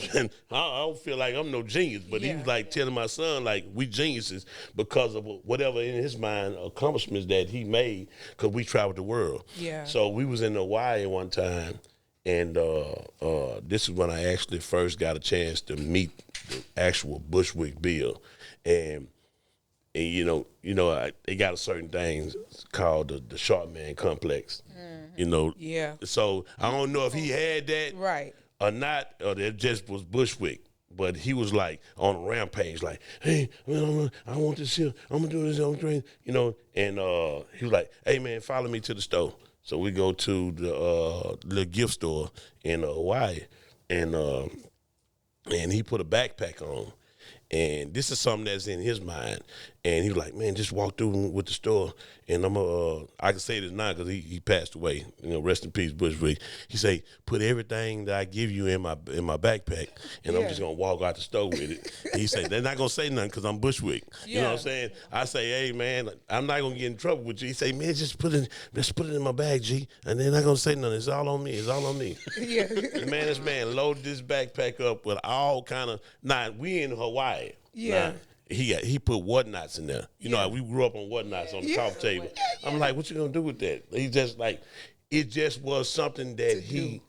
don't feel like I'm no genius. But he was, like, telling my son, like, we geniuses because of whatever in his mind accomplishments that he made because we traveled the world. Yeah. So we was in Hawaii one time. And this is when I actually first got a chance to meet the actual Bushwick Bill, and they got a certain thing called the short man complex, Yeah. So I don't know if he had that right or not, or that just was Bushwick. But he was like on a rampage, like, hey, I want this here. I'm gonna do this. I'm crazy, And he was like, hey man, follow me to the store. So we go to the gift store in Hawaii, and he put a backpack on, And this is something that's in his mind. And he was like, man, just walk through with the store. And I can say this now because he passed away. Rest in peace, Bushwick. He say, put everything that I give you in my backpack, and I'm just gonna walk out the store with it. And he say, they're not gonna say nothing because I'm Bushwick. You know what I'm saying? I say, hey man, I'm not gonna get in trouble with you. He say, man, just put it in my bag, G, and they're not gonna say nothing. It's all on me. It's all on me. Yeah. This man loaded this backpack up with all kind of. We in Hawaii. Yeah. He put whatnots in there. You know, we grew up on whatnots on the coffee table. I'm like, what you gonna do with that? He just like, it just was something that he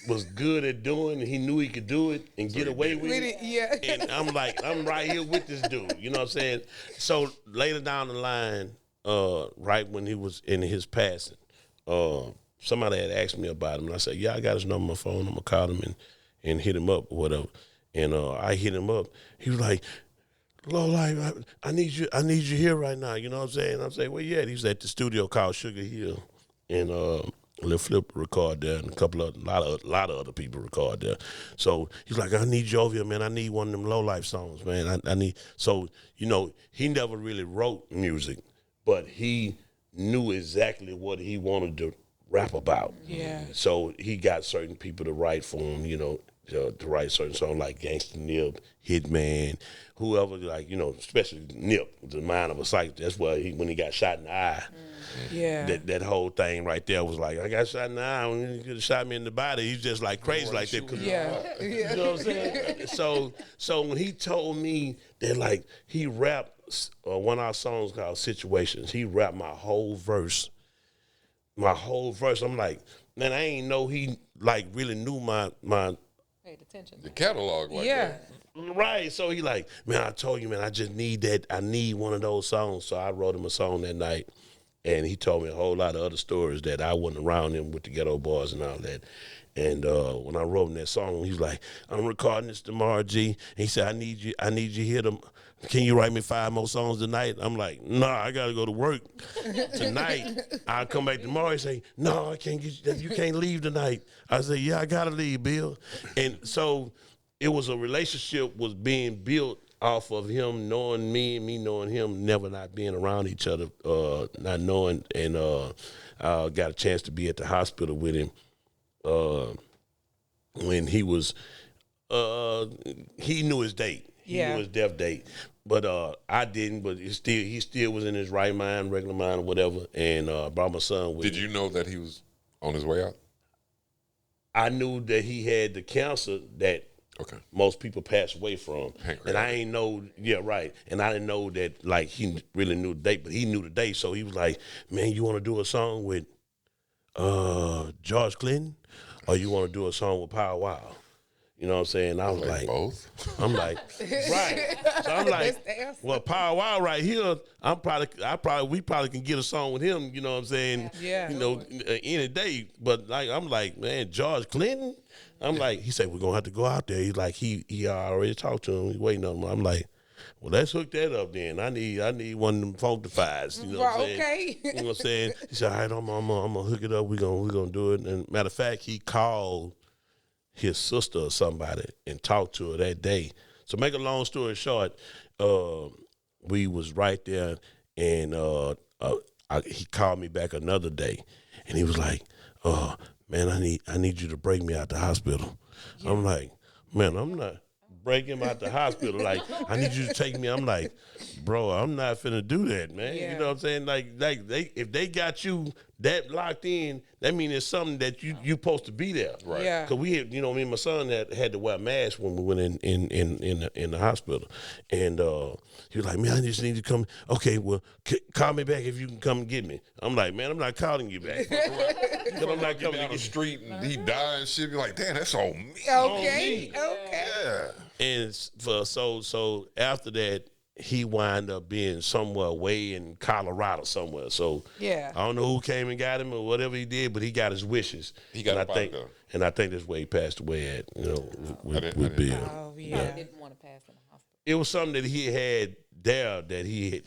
was good at doing, and he knew he could do it and get away with it. Yeah. And I'm like, I'm right here with this dude. You know what I'm saying? So later down the line, right when he was in his passing, somebody had asked me about him, and I said, yeah, I got his number on my phone. I'm gonna call him and hit him up or whatever. And I hit him up. He was like, Low Life, I need you here right now. You know what I'm saying? I'm saying, where you at? He was at the studio called Sugar Hill, and Lil Flip record there, and a lot of other people record there. So he's like, I need you over here, man. I need one of them Low Life songs, man. I need. So he never really wrote music, but he knew exactly what he wanted to rap about. Yeah. So he got certain people to write for him, to write certain songs like Gangsta Nip, Hitman, whoever, especially Nip, the mind of a psycho. That's why when he got shot in the eye. Yeah. That whole thing right there was like, I got shot in the eye. When he could have shot me in the body, he's just like crazy like that. Yeah. You know what I'm saying? So when he told me that, like, he rapped one of our songs called Situations, he rapped my whole verse. I'm like, man, I ain't know he like really knew my paid attention. The catalog like that. Right. So he like, man, I told you, man, I just need that. I need one of those songs. So I wrote him a song that night, and he told me a whole lot of other stories that I wasn't around him with the Ghetto Boys and all that. And when I wrote him that song, he was like, I'm recording this tomorrow, G. And he said, I need you here to. Can you write me 5 more songs tonight? I'm like, nah, I got to go to work tonight. I'll come back tomorrow and say, no, I can't get you. You can't leave tonight. I say, yeah, I got to leave, Bill. And so it was a relationship was being built off of him knowing me and me knowing him, never not being around each other, not knowing. And I got a chance to be at the hospital with him when he was, he knew his date. He knew his death date. But I didn't, but he still was in his right mind, regular mind or whatever, and brought my son with him. Did you know that he was on his way out? I knew that he had the cancer that most people pass away from. Pancreatic. And I ain't know, and I didn't know that, like, he really knew the date, but he knew the date, so he was like, man, you want to do a song with George Clinton, or you want to do a song with Power Wow? You know what I'm saying? I was like both. I'm like, right. So I'm like, well, Power Wow right here, we probably can get a song with him, you know what I'm saying? Yeah. Any day. But like, I'm like, man, George Clinton? I'm like, he said, we're going to have to go out there. He's like, he already talked to him. He's waiting on him. I'm like, well, let's hook that up then. I need one of them funkifieds. You know what I'm saying? Okay. You know what I'm saying? He said, all right, I'm gonna hook it up. We're gonna do it. And matter of fact, he called his sister or somebody and talked to her that day. So make a long story short, we was right there, and he called me back another day, and he was like, man, I need you to break me out the hospital. Yeah. I'm like, man, I'm not breaking him out the hospital. Like, I need you to take me. I'm like, bro, I'm not finna do that, man. Yeah. You know what I'm saying? Like they if they got you that locked in, that means it's something that you supposed to be there. Right. Yeah. Cause we had, me and my son had to wear masks when we went in the hospital. And he was like, man, I just need to come. Okay, well, call me back if you can come and get me. I'm like, man, I'm not calling you back. Cause I'm not coming down the street and he died and shit. You're like, damn, that's on me. Okay. On me. Okay. Yeah. And so after that, he wound up being somewhere way in Colorado somewhere. So I don't know who came and got him or whatever he did, but he got his wishes. He got I think that's where he passed away at, with Bill. Oh, yeah. He didn't want to pass in the hospital. It was something that he had there that he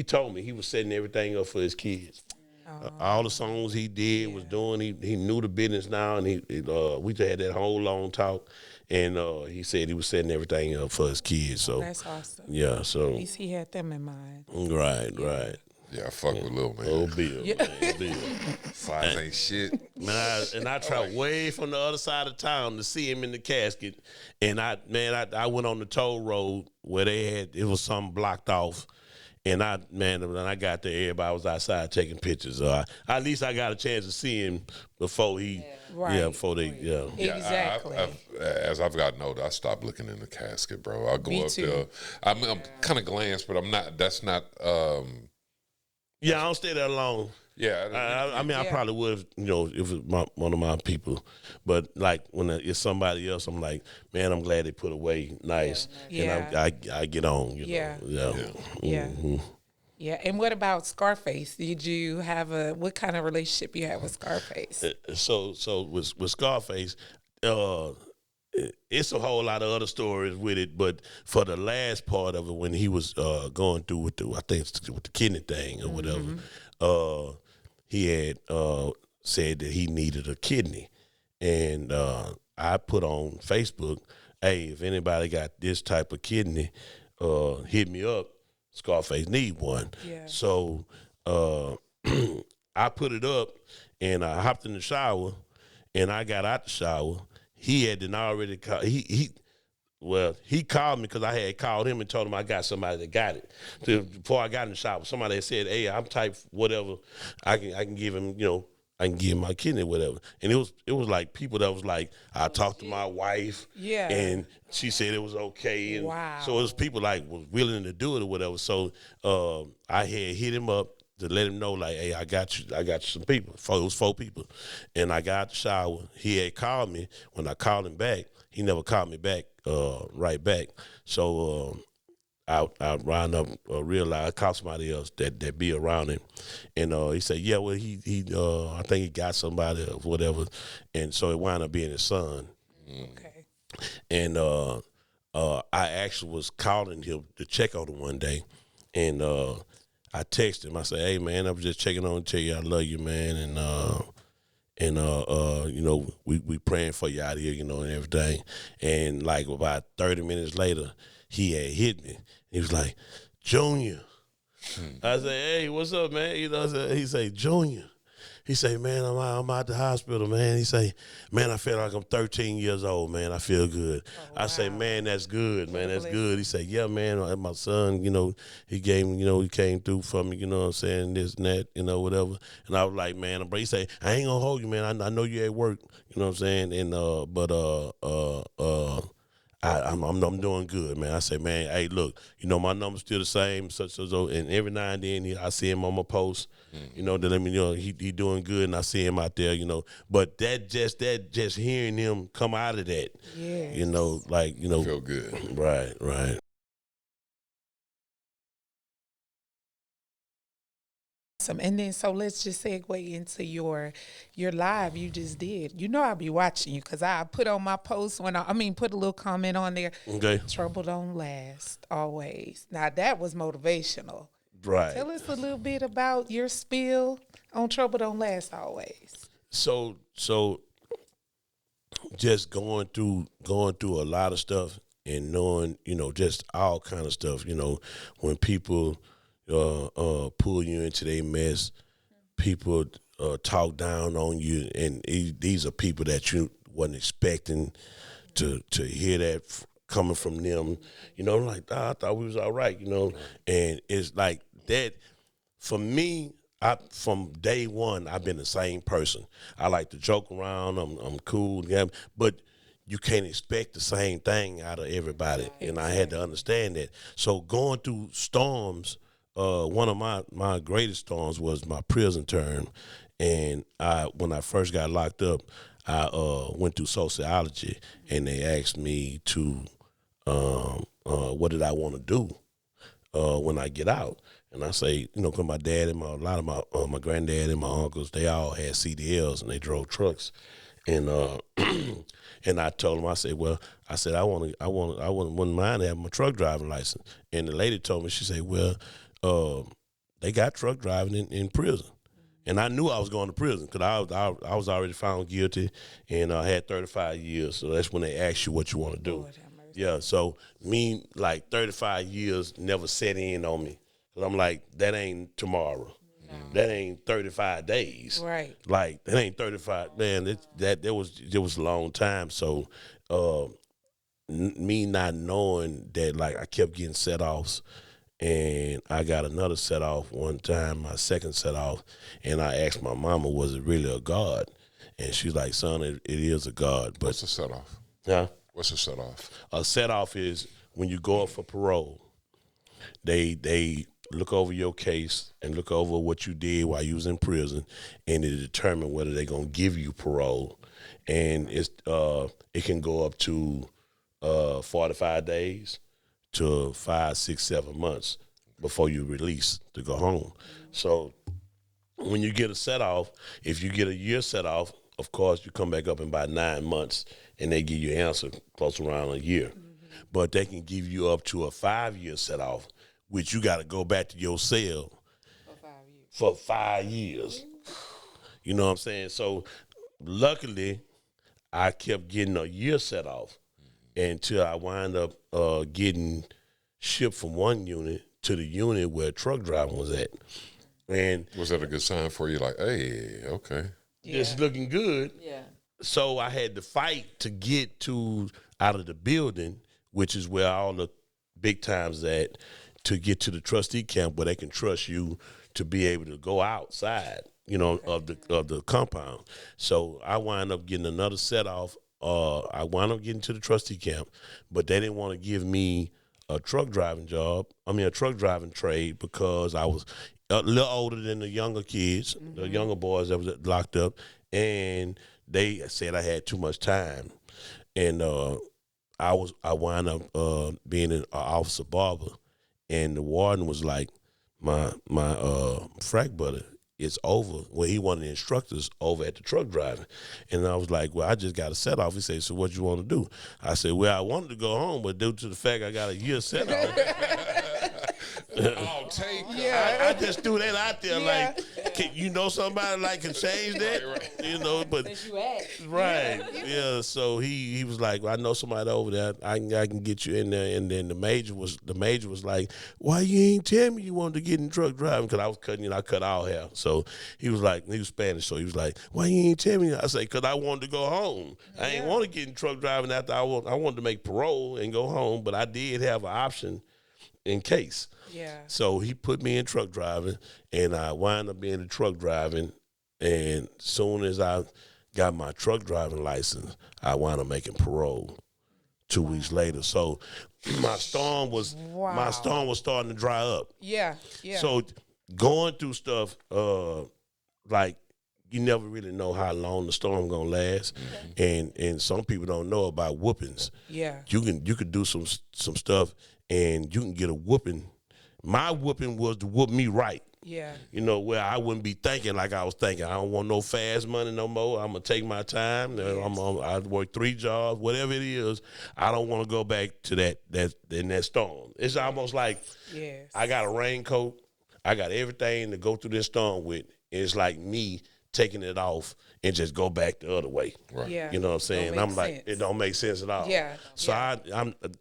told me he was setting everything up for his kids. All the songs he did was doing. He knew the business now, and we just had that whole long talk. And he said he was setting everything up for his kids. So that's awesome. Yeah, so at least he had them in mind. Right. Yeah, I fuck with Lil man. Oh, Bill, man, Bill. Size ain't shit. Man, I traveled way from the other side of town to see him in the casket, and I went on the toll road where it was something blocked off, and when I got there, everybody was outside taking pictures. At least I got a chance to see him before Exactly. As I've gotten older, I stopped looking in the casket, bro. I go up there. I'm kind of glance, but I'm not. That's not. I don't stay there long. Yeah, I probably would, if it was one of my people, but like when it's somebody else, I'm like, man, I'm glad they put away nice, and I get on, Yeah. Mm-hmm. Yeah. And what about Scarface? Did you have what kind of relationship you had with Scarface? So with Scarface, it's a whole lot of other stories with it, but for the last part of it, when he was going through with the kidney thing or whatever, he had said that he needed a kidney, and I put on Facebook, hey, if anybody got this type of kidney, hit me up. Scarface need one. Yeah. So I put it up, and I hopped in the shower, and I got out the shower. He had already called. He called me because I had called him and told him I got somebody that got it. So before I got in the shower, somebody had said, "Hey, I'm type whatever. I can give him, I can give him my kidney, whatever." And it was like people that was like, I talked to my wife, and she said it was okay, and so it was people like was willing to do it or whatever. So I had hit him up to let him know, like, hey, I got you some people. It was 4 people. And I got out the shower. He had called me. When I called him back, he never called me back, right back. So I round up, realized I called somebody else that be around him. And he said, yeah, well, he I think he got somebody or whatever. And so it wound up being his son. Okay. And I actually was calling him to check on him one day. And I texted him. I said, hey, man, I was just checking on to tell you I love you, man. And we praying for you out here, and everything. And like about 30 minutes later, he had hit me. He was like, Junior. I said, hey, what's up, man? He say, Junior. He say, man, I'm out the hospital, man. He say, man, I feel like I'm 13 years old, man. I feel good. I say, man, that's good, man. That's good. He say, yeah, man, my son, he he came through for me, you know what I'm saying, this and that, whatever. And I was like, man, he say, I ain't gonna hold you, man. I know you at work, you know what I'm saying? And I'm doing good, man. I say, man, hey, look, my number's still the same, so, and every now and then I see him on my post, to let me know he doing good, and I see him out there, But that just hearing him come out of that, feel good, right. And then, so let's just segue into your live you just did. I'll be watching you because I put on my post put a little comment on there. Okay. Trouble don't last always. Now that was motivational. Right. Tell us a little bit about your spiel on Trouble Don't Last Always. So just going through a lot of stuff and knowing, just all kind of stuff, when people pull you into their mess, people talk down on you, and these are people that you wasn't expecting to hear that coming from them. Like, I thought we was all right, and it's like that. For me, from day one, I've been the same person. I like to joke around. I'm cool, but you can't expect the same thing out of everybody, and I had to understand that. So going through storms. One of my greatest storms was my prison term, and when I first got locked up, I went through Soulcialites, and they asked me to what did I want to do when I get out, and I say, because my dad and a lot of my granddad and my uncles, they all had CDLs and they drove trucks, and and I told them, I said, I wouldn't mind having my truck driving license, and the lady told me, she said, well. They got truck driving in prison. And I knew I was going to prison because I was already found guilty, and I had 35 years. So that's when they ask you what you want to do. Yeah, so me, like 35 years never set in on me. Because I'm like, that ain't tomorrow. No. That ain't 35 days. Right. Like, that ain't 35. Man, it was a long time. So me not knowing that, like, I kept getting set offs. And I got another set off one time, my second set off, and I asked my mama, was it really a God? And she's like, son, it is a God. But what's a set off? Huh? What's a set off? A set off is when you go up for parole, they look over your case and look over what you did while you was in prison, and they determine whether they're gonna give you parole. And it can go up to 45 days to 5, 6, 7 months before you release to go home. So when you get a set off, if you get a year set off, of course you come back up in about 9 months and they give you an answer close around a year. Mm-hmm. But they can give you up to a 5-year set off, which you got to go back to your cell for 5 years. You know what I'm saying? So luckily I kept getting a year set off until I wind up getting shipped from one unit to the unit where truck driving was at. And was that a good sign for you? Like, hey, okay. It's looking good. Yeah. So I had to fight to get out of the building, which is where all the big times at, to get to the trustee camp where they can trust you to be able to go outside, of the compound. So I wind up getting another set off. I wound up getting to the trustee camp, but they didn't want to give me a truck driving trade, because I was a little older than the younger kids, the younger boys that was locked up, and they said I had too much time. And I wound up being an officer barber, and the warden was like, my frack brother, it's over. Well, he wanted the instructors over at the truck driving. And I was like, well, I just got a set off. He said, so what you want to do? I said, well, I wanted to go home, but due to the fact I got a year set off, I'll take I just threw that out there. Yeah. Like, somebody like can change that? Right. But since you asked. Right. Yeah. So he was like, well, I know somebody over there. I can get you in there. And then the major was like, why you ain't tell me you wanted to get in truck driving? Because I was cutting, I cut all hair. So he was Spanish. So he was like, why you ain't tell me? I said, because I wanted to go home. Yeah. I ain't want to get in truck driving after I wanted to make parole and go home, but I did have an option in case. Yeah. So he put me in truck driving, and I wound up being in truck driving. And soon as I got my truck driving license, I wound up making parole 2 weeks later. So my storm was starting to dry up. Yeah. Yeah. So going through stuff, like, you never really know how long the storm gonna last, and some people don't know about whoopings. Yeah. You could do some stuff, and you can get a whooping. My whooping was to whoop me right. Yeah. Where I wouldn't be thinking like I was thinking. I don't want no fast money no more. I'm going to take my time. I work 3 jobs, whatever it is. I don't want to go back to that storm. It's almost like I got a raincoat. I got everything to go through this storm with. It's like me taking it off and just go back the other way. Right. Yeah. You know what I'm saying? I'm like, it don't make sense at all. Yeah. So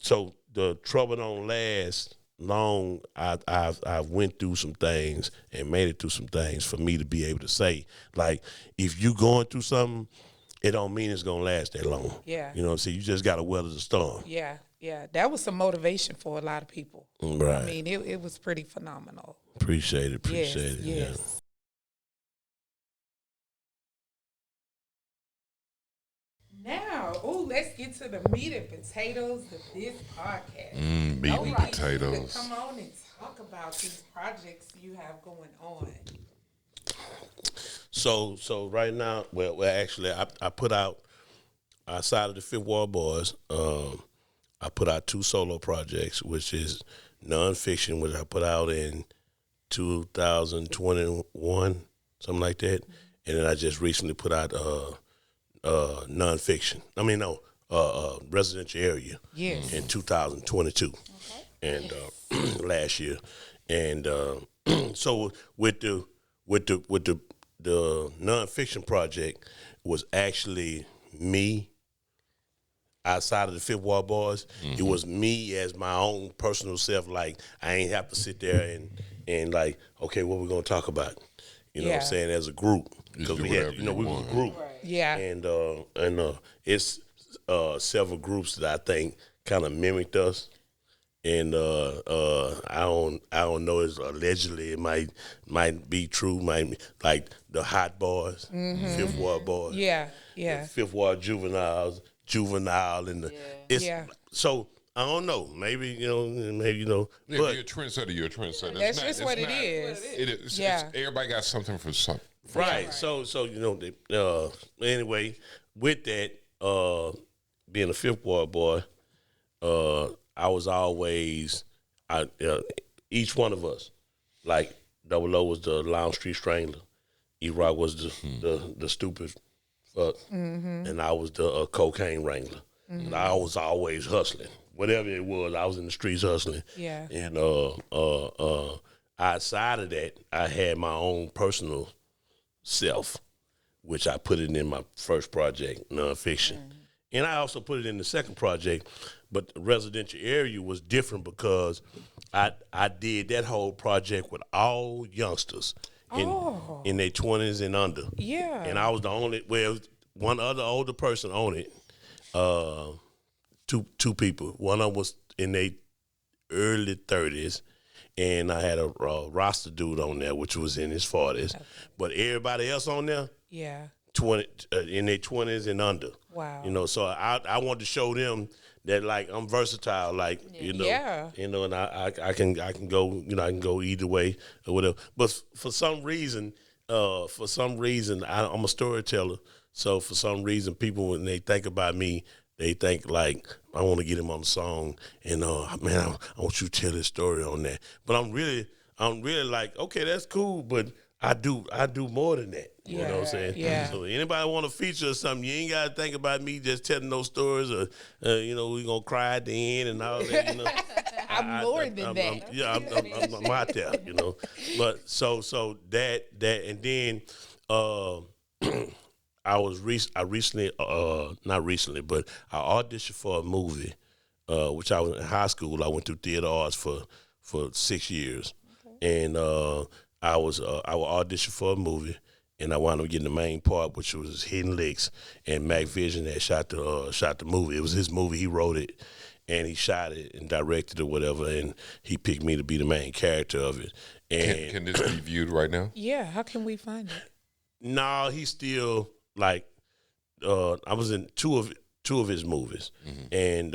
so the trouble don't last long. I've went through some things and made it through some things for me to be able to say, like, if you going through something, it don't mean it's gonna last that long. Yeah. You know what I'm saying? You just gotta weather the storm. Yeah. That was some motivation for a lot of people. Right. I mean, it was pretty phenomenal. Appreciate it. Yes. Yeah. Now, let's get to the meat and potatoes of this podcast. Meat and potatoes. Come on and talk about these projects you have going on. So right now, well, actually, I put out, outside of the fifth Ward Boyz, I put out 2 solo projects, which is nonfiction, which I put out in 2021, something like that, and then I just recently put out nonfiction. Residential area. Yes. In 2022, okay. And last year, and so with the the nonfiction project was actually me. Outside of the Fifth Ward Boys, it was me as my own personal self. Like I ain't have to sit there and like, okay, what we gonna talk about? You know what I'm saying? As a group, because we had, we was a group. Right. Yeah. And it's several groups that I think kind of mimicked us. And I don't know. It's allegedly it might be true. Might be, like the Hot Boys, Fifth Ward Boys. Yeah. Fifth Ward Juvenile, and so I don't know. Maybe Yeah, but you're a trendsetter. That's just what it is. It is. Everybody got something for something. Right. So anyway, with that, being a Fifth Ward boy, I was always each one of us, like Double O was the Lounge Street Strangler, E-Rock was the stupid fuck, and I was the cocaine wrangler. And I was always hustling. Whatever it was, I was in the streets hustling. Yeah. And outside of that, I had my own personal self, which I put it in my first project, nonfiction. And I also put it in the second project, but the residential area was different because I did that whole project with all youngsters in their 20s and under. Yeah. And I was the only, one other older person on it, two people. One of them was in their early 30s, and I had a roster dude on there, which was in his 40s. Okay. But everybody else on there, 20 in their 20s and under. Wow. So I wanted to show them that like I'm versatile, like and I can go, I can go either way or whatever. But for some reason, I'm a storyteller. So for some reason, people when they think about me, they think like I want to get him on the song, and man, I want you to tell this story on that. But I'm really like, okay, that's cool, but I do more than that. You know what I'm saying? Yeah. So anybody want to feature or something, you ain't got to think about me just telling those stories or, we going to cry at the end and all that, I'm more than that. I'm out there, But so that, and then I recently, not recently, but I auditioned for a movie, which I was in high school. I went through theater arts for 6 years. Okay. And I auditioned for a movie, and I wound up getting the main part, which was Hidden Licks, and Mac Vision had shot the movie. It was his movie. He wrote it, and he shot it and directed it or whatever, and he picked me to be the main character of it. And can this be viewed right now? Yeah, how can we find it? No, he's still like I was in two of his movies, and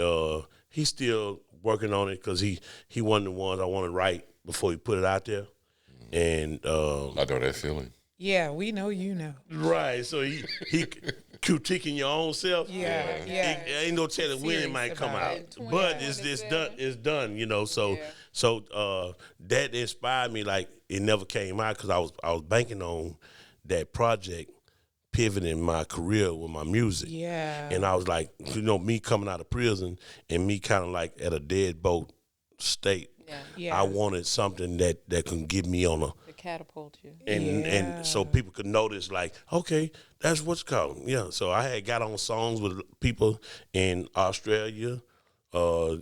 he's still working on it because he one of the ones I want to write before he put it out there. And I know that feeling. Yeah, we know you know. Right. So he critiquing your own self. Yeah. Ain't no telling when it might come out. But it's done, So that inspired me. Like it never came out because I was banking on that project pivoting my career with my music. Yeah. And I was like, me coming out of prison and me kind of like at a deadbolt state. Yeah. I wanted something that can get me on a catapult you, and so people could notice, like, okay, that's what's called. Yeah. So I had got on songs with people in Australia, over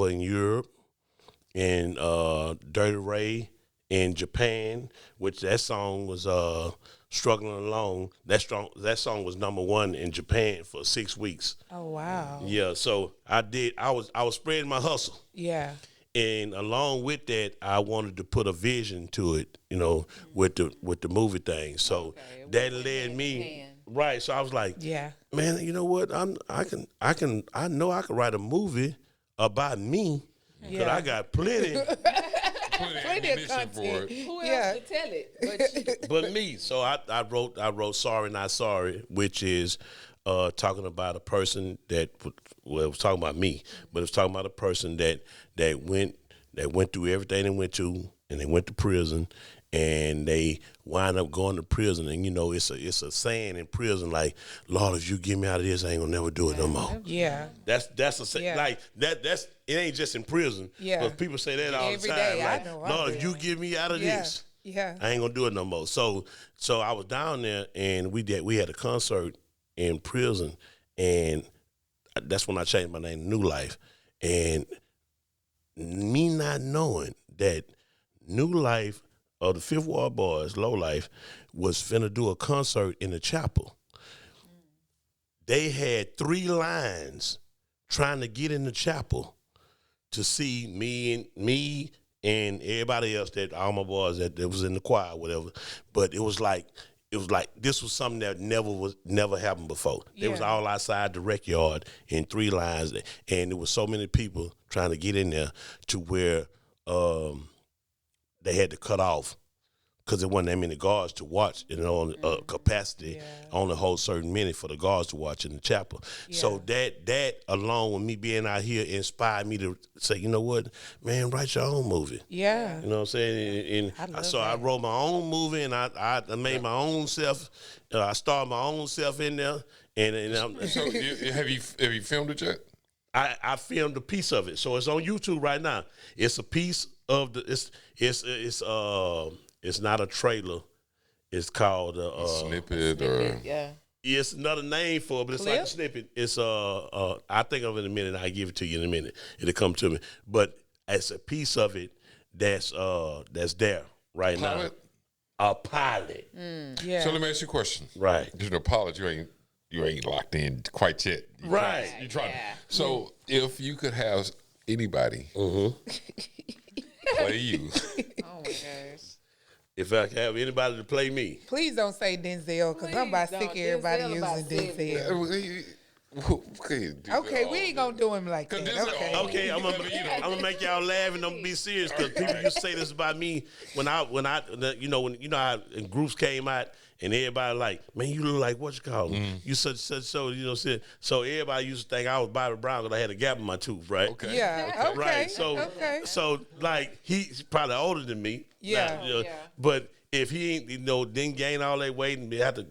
in Europe, and Dirty Ray in Japan, which that song was struggling along. That song was #1 in Japan for 6 weeks. Oh wow. Yeah, so I was spreading my hustle. Yeah. And along with that, I wanted to put a vision to it, with the movie thing. So that led me right. So I was like, man, you know what? I know I can write a movie about me because I got plenty. Plenty of content. Who else to tell it? But me. So I wrote Sorry Not Sorry, which is talking about a person that it was talking about me, but it was talking about a person that went through everything they went to, and they went to prison, and they wind up going to prison, and it's a saying in prison like, Lord, if you get me out of this, I ain't gonna never do it no more. Yeah. That's like that's it ain't just in prison. Yeah. But people say that all every the time. Day, like, I know Lord, if you get me out of this. Yeah. I ain't gonna do it no more. So I was down there, and we had a concert in prison, and that's when I changed my name to NUE Life. And me not knowing that NUE Life of the Fifth Ward Boys, Low Life, was finna do a concert in the chapel. They had 3 lines trying to get in the chapel to see me and everybody else, that all my boys that was in the choir, whatever. But it was like this was something that never happened before. They was all outside the rec yard in 3 lines, and there was so many people trying to get in there to where they had to cut off because there wasn't that many guards to watch, on capacity, only hold certain minute for the guards to watch in the chapel. Yeah. So that along with me being out here inspired me to say, you know what, man, write your own movie. Yeah. You know what I'm saying? And so I wrote my own movie, and I made my own self. I starred my own self in there. So have you filmed it yet? I filmed a piece of it, so it's on YouTube right now. It's a piece of the. It's not a trailer. It's called a snippet, or it's another name for it, but it's like a snippet. It's I think of it in a minute. I'll give it to you in a minute. It'll come to me. But it's a piece of it that's there right now. A pilot. Yeah. So let me ask you a question. Right. There's a pilot. You ain't locked in quite yet. Right. You trying. So if you could have anybody play you. Oh my gosh. If I can have anybody to play me. Please don't say Denzel, because I'm about sick of everybody using Denzel. Okay, we ain't gonna do him like that. Okay, I'm gonna make y'all laugh and don't be serious, because people used to say this about me when how in groups came out and everybody like, man, you look like what you call him. You such so so everybody used to think I was Bobby Brown because I had a gap in my tooth, right? Okay. Yeah. Okay. Right. So like he's probably older than me. Yeah. Now, but if he ain't didn't gain all that weight and have to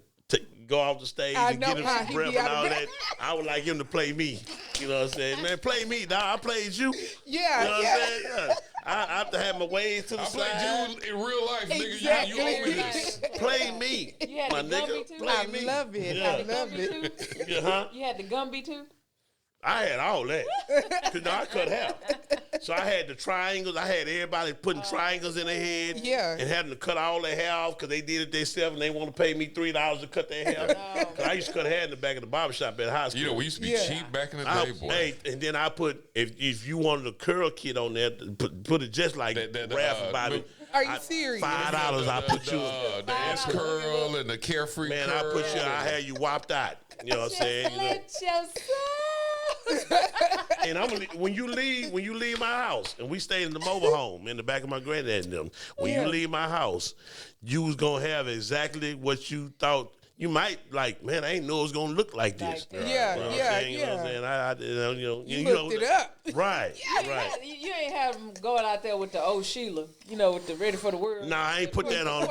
go off the stage and get him some breath and all that, I would like him to play me. You know what I'm saying? Man, play me, dog. I played you. Yeah. You know what I'm saying? Yeah. I have to have my ways to the side. I played you in real life, exactly. nigga. You owe me this. Play me, my nigga. Play me. I love it. Yeah. I love it. You had the Gumby too? I had all that. Cause I cut hair. So I had the triangles. I had everybody putting triangles in their head. Yeah. And having to cut all their hair off because they did it themselves and they want to pay me $3 to cut their hair. I used to cut hair in the back of the barbershop at high school. We used to be cheap back in the day, boy. Hey, and then I put, if you wanted a curl kit on there, put it just like Ralph Bobby. Are you serious? $5 I put you. The S curl and the carefree curl. Man, I had you whopped out. You know what I'm saying? And when you leave my house, and we stayed in the mobile home in the back of my granddad and them. When you leave my house, you was gonna have exactly what you thought. You might like, man, I ain't know it was gonna look like this. Yeah, you know what I'm saying? You looked it up. Right, right. You ain't have them going out there with the old Sheila, with the Ready for the World. Nah, I ain't put that on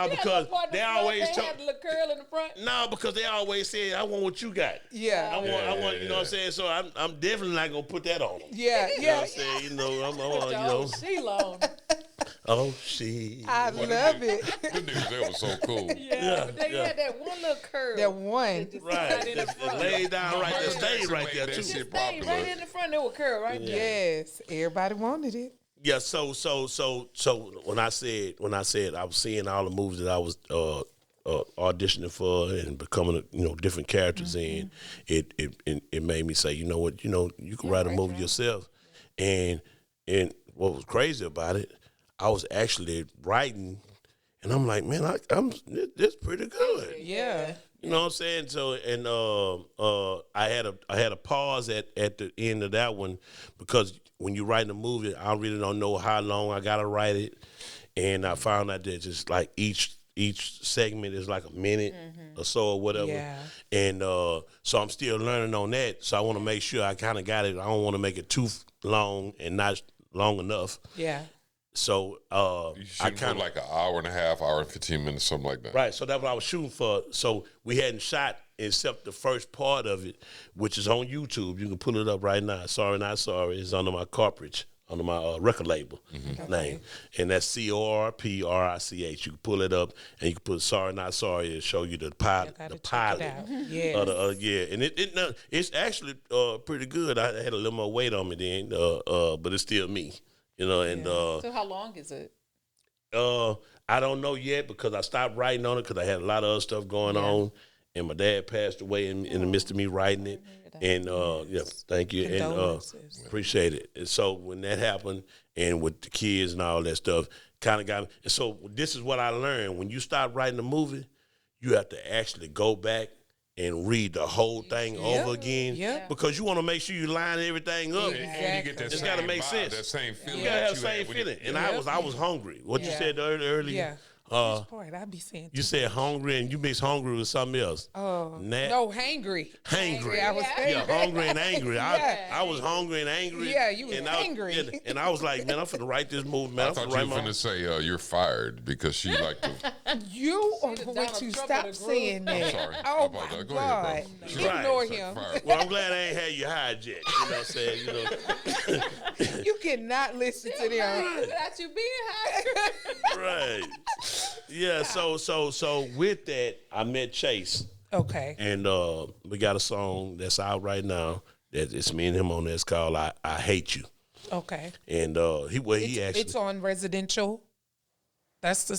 because they always had the little curl in the front. No, because they always say, I want what you got. Yeah. I want, you know what I'm saying? So I'm definitely not gonna put that on them. Yeah, You know what I'm saying? Old Sheila on. Oh, she. I love it. Good news, that was so cool. But they had that one little curl. That one. Right. It laid down right there, stayed right there, too. Stayed right in the front, there was curl right there. Yes. Everybody wanted it. Yeah, so when I said I was seeing all the movies that I was auditioning for and becoming different characters in, it made me say, you know what, you can write a movie yourself. And what was crazy about it, I was actually writing, and I'm like, man, this pretty good. Yeah. You know what I'm saying? So, and I had a pause at the end of that one, because when you're writing a movie, I really don't know how long I gotta write it, and I found out that just like each segment is like a minute or so or whatever. Yeah. And so I'm still learning on that. So I want to make sure I kind of got it. I don't want to make it too long and not long enough. Yeah. So you shooting for like an hour and a half, hour and 15 minutes, something like that. Right. So that's what I was shooting for. So we hadn't shot except the first part of it, which is on YouTube. You can pull it up right now. Sorry Not Sorry. It's under my Cartridge under my record label name, and that's CORPRICH. You can pull it up, and you can put "Sorry Not Sorry" and show you the pilot. Yeah, and it's actually pretty good. I had a little more weight on me then, but it's still me, And so how long is it? I don't know yet because I stopped writing on it because I had a lot of other stuff going on, and my dad passed away in the midst of me writing it. And thank you, and appreciate it. And so when that happened, and with the kids and all that stuff, kind of got me. And so this is what I learned: when you start writing a movie, you have to actually go back and read the whole thing over again, because you want to make sure you line everything up. And you get that it's got to make sense. That same feeling. You gotta have the same feeling. And I was hungry. What you said earlier. Yeah. Which part I be saying? You said hungry, and you mix hungry with something else. No, hangry. Hangry. I was hungry and angry. I was hungry and angry. Yeah, you was angry. And I was like, man, I'm finna write this movie, man. I thought you were finna say you're fired because she like to. You are going to stop saying that. I'm sorry. Oh my Go God. ahead, bro. Ignore him. Well, I'm glad I ain't had you hijacked. You know what I'm saying? You cannot listen to them. Without you being hired. Right. Yeah, so with that, I met Chase. Okay. And we got a song that's out right now that it's me and him on there. It's called I Hate You. Okay. And he actually it's on Residential. That's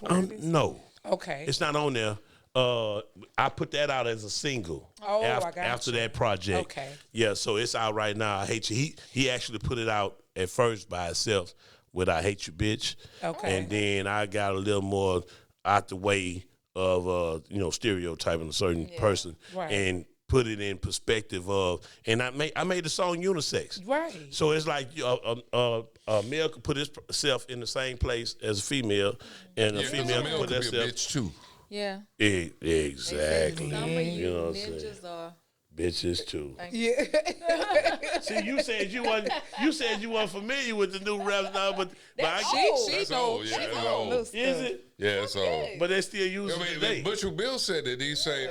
what it is? No. Okay. It's not on there. I put that out as a single after that project. Okay. Yeah, so it's out right now. I Hate You. He actually put it out at first by itself with I Hate You, Bitch. Okay. And then I got a little more out the way of stereotyping a certain person, and put it in perspective of, and I made the song unisex. Right. So it's like a male could put himself in the same place as a female, and a female could put herself. A bitch too. Yeah. Exactly. Some of You know what I'm ninjas saying? are. Bitches too. Yeah. See, you said you weren't familiar with the new rap now, but She old. Yeah, that's old. Is it? Yeah, it's old. But they still use it today. Butcher Bill said it. He say,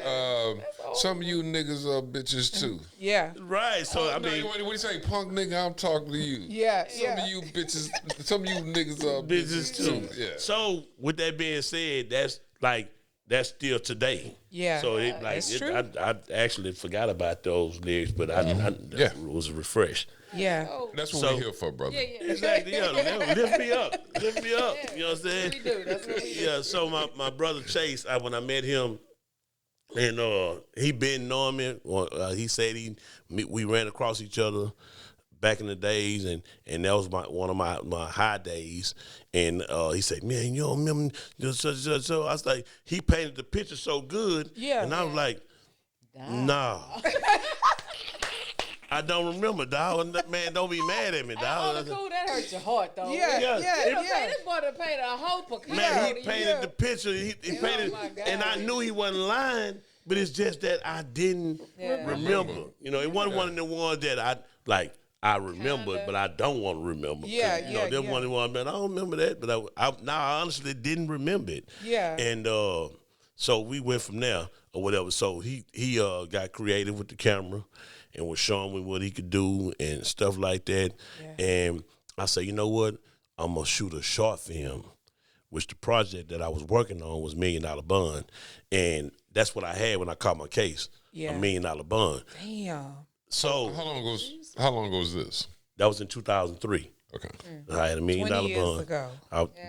some of you niggas are bitches too. Yeah. Right. So I mean, what do you say, punk nigga? I'm talking to you. Yeah. Some of you bitches, some of you niggas are bitches too. Yeah. So with that being said, that's still today. Yeah. So true. I actually forgot about those lyrics, but I was refreshed. Yeah. That's what we're here for, brother. Yeah. Exactly. Yeah. Lift me up. Lift me up. Yeah. You know what I'm saying? We do. That's what we do. Yeah. So my brother Chase, when I met him, and he been knowing me. He said we ran across each other back in the days, and that was one of my high days. And he said, man, you don't remember? So I was like, he painted the picture so good. Yeah. And I was like, nah. I don't remember, dog. Man, don't be mad at me, dog. Cool, that hurts your heart, though. Yeah. This boy done painted a whole Picasso. Man, he painted the picture. He painted, and I knew he wasn't lying, but it's just that I didn't remember. It wasn't one of the ones that I remembered, but I don't want to remember. Them one of the ones, man, I don't remember that, but I honestly didn't remember it. Yeah. And so we went from there or whatever. So he got creative with the camera and was showing me what he could do and stuff like that. Yeah. And I said, you know what? I'm going to shoot a short film, which the project that I was working on was $1 Million Bond. And that's what I had when I caught my case, $1 Million Bond. Damn. So how long ago was this? That was in 2003. Okay. I had $1 million 20 years bond. ago.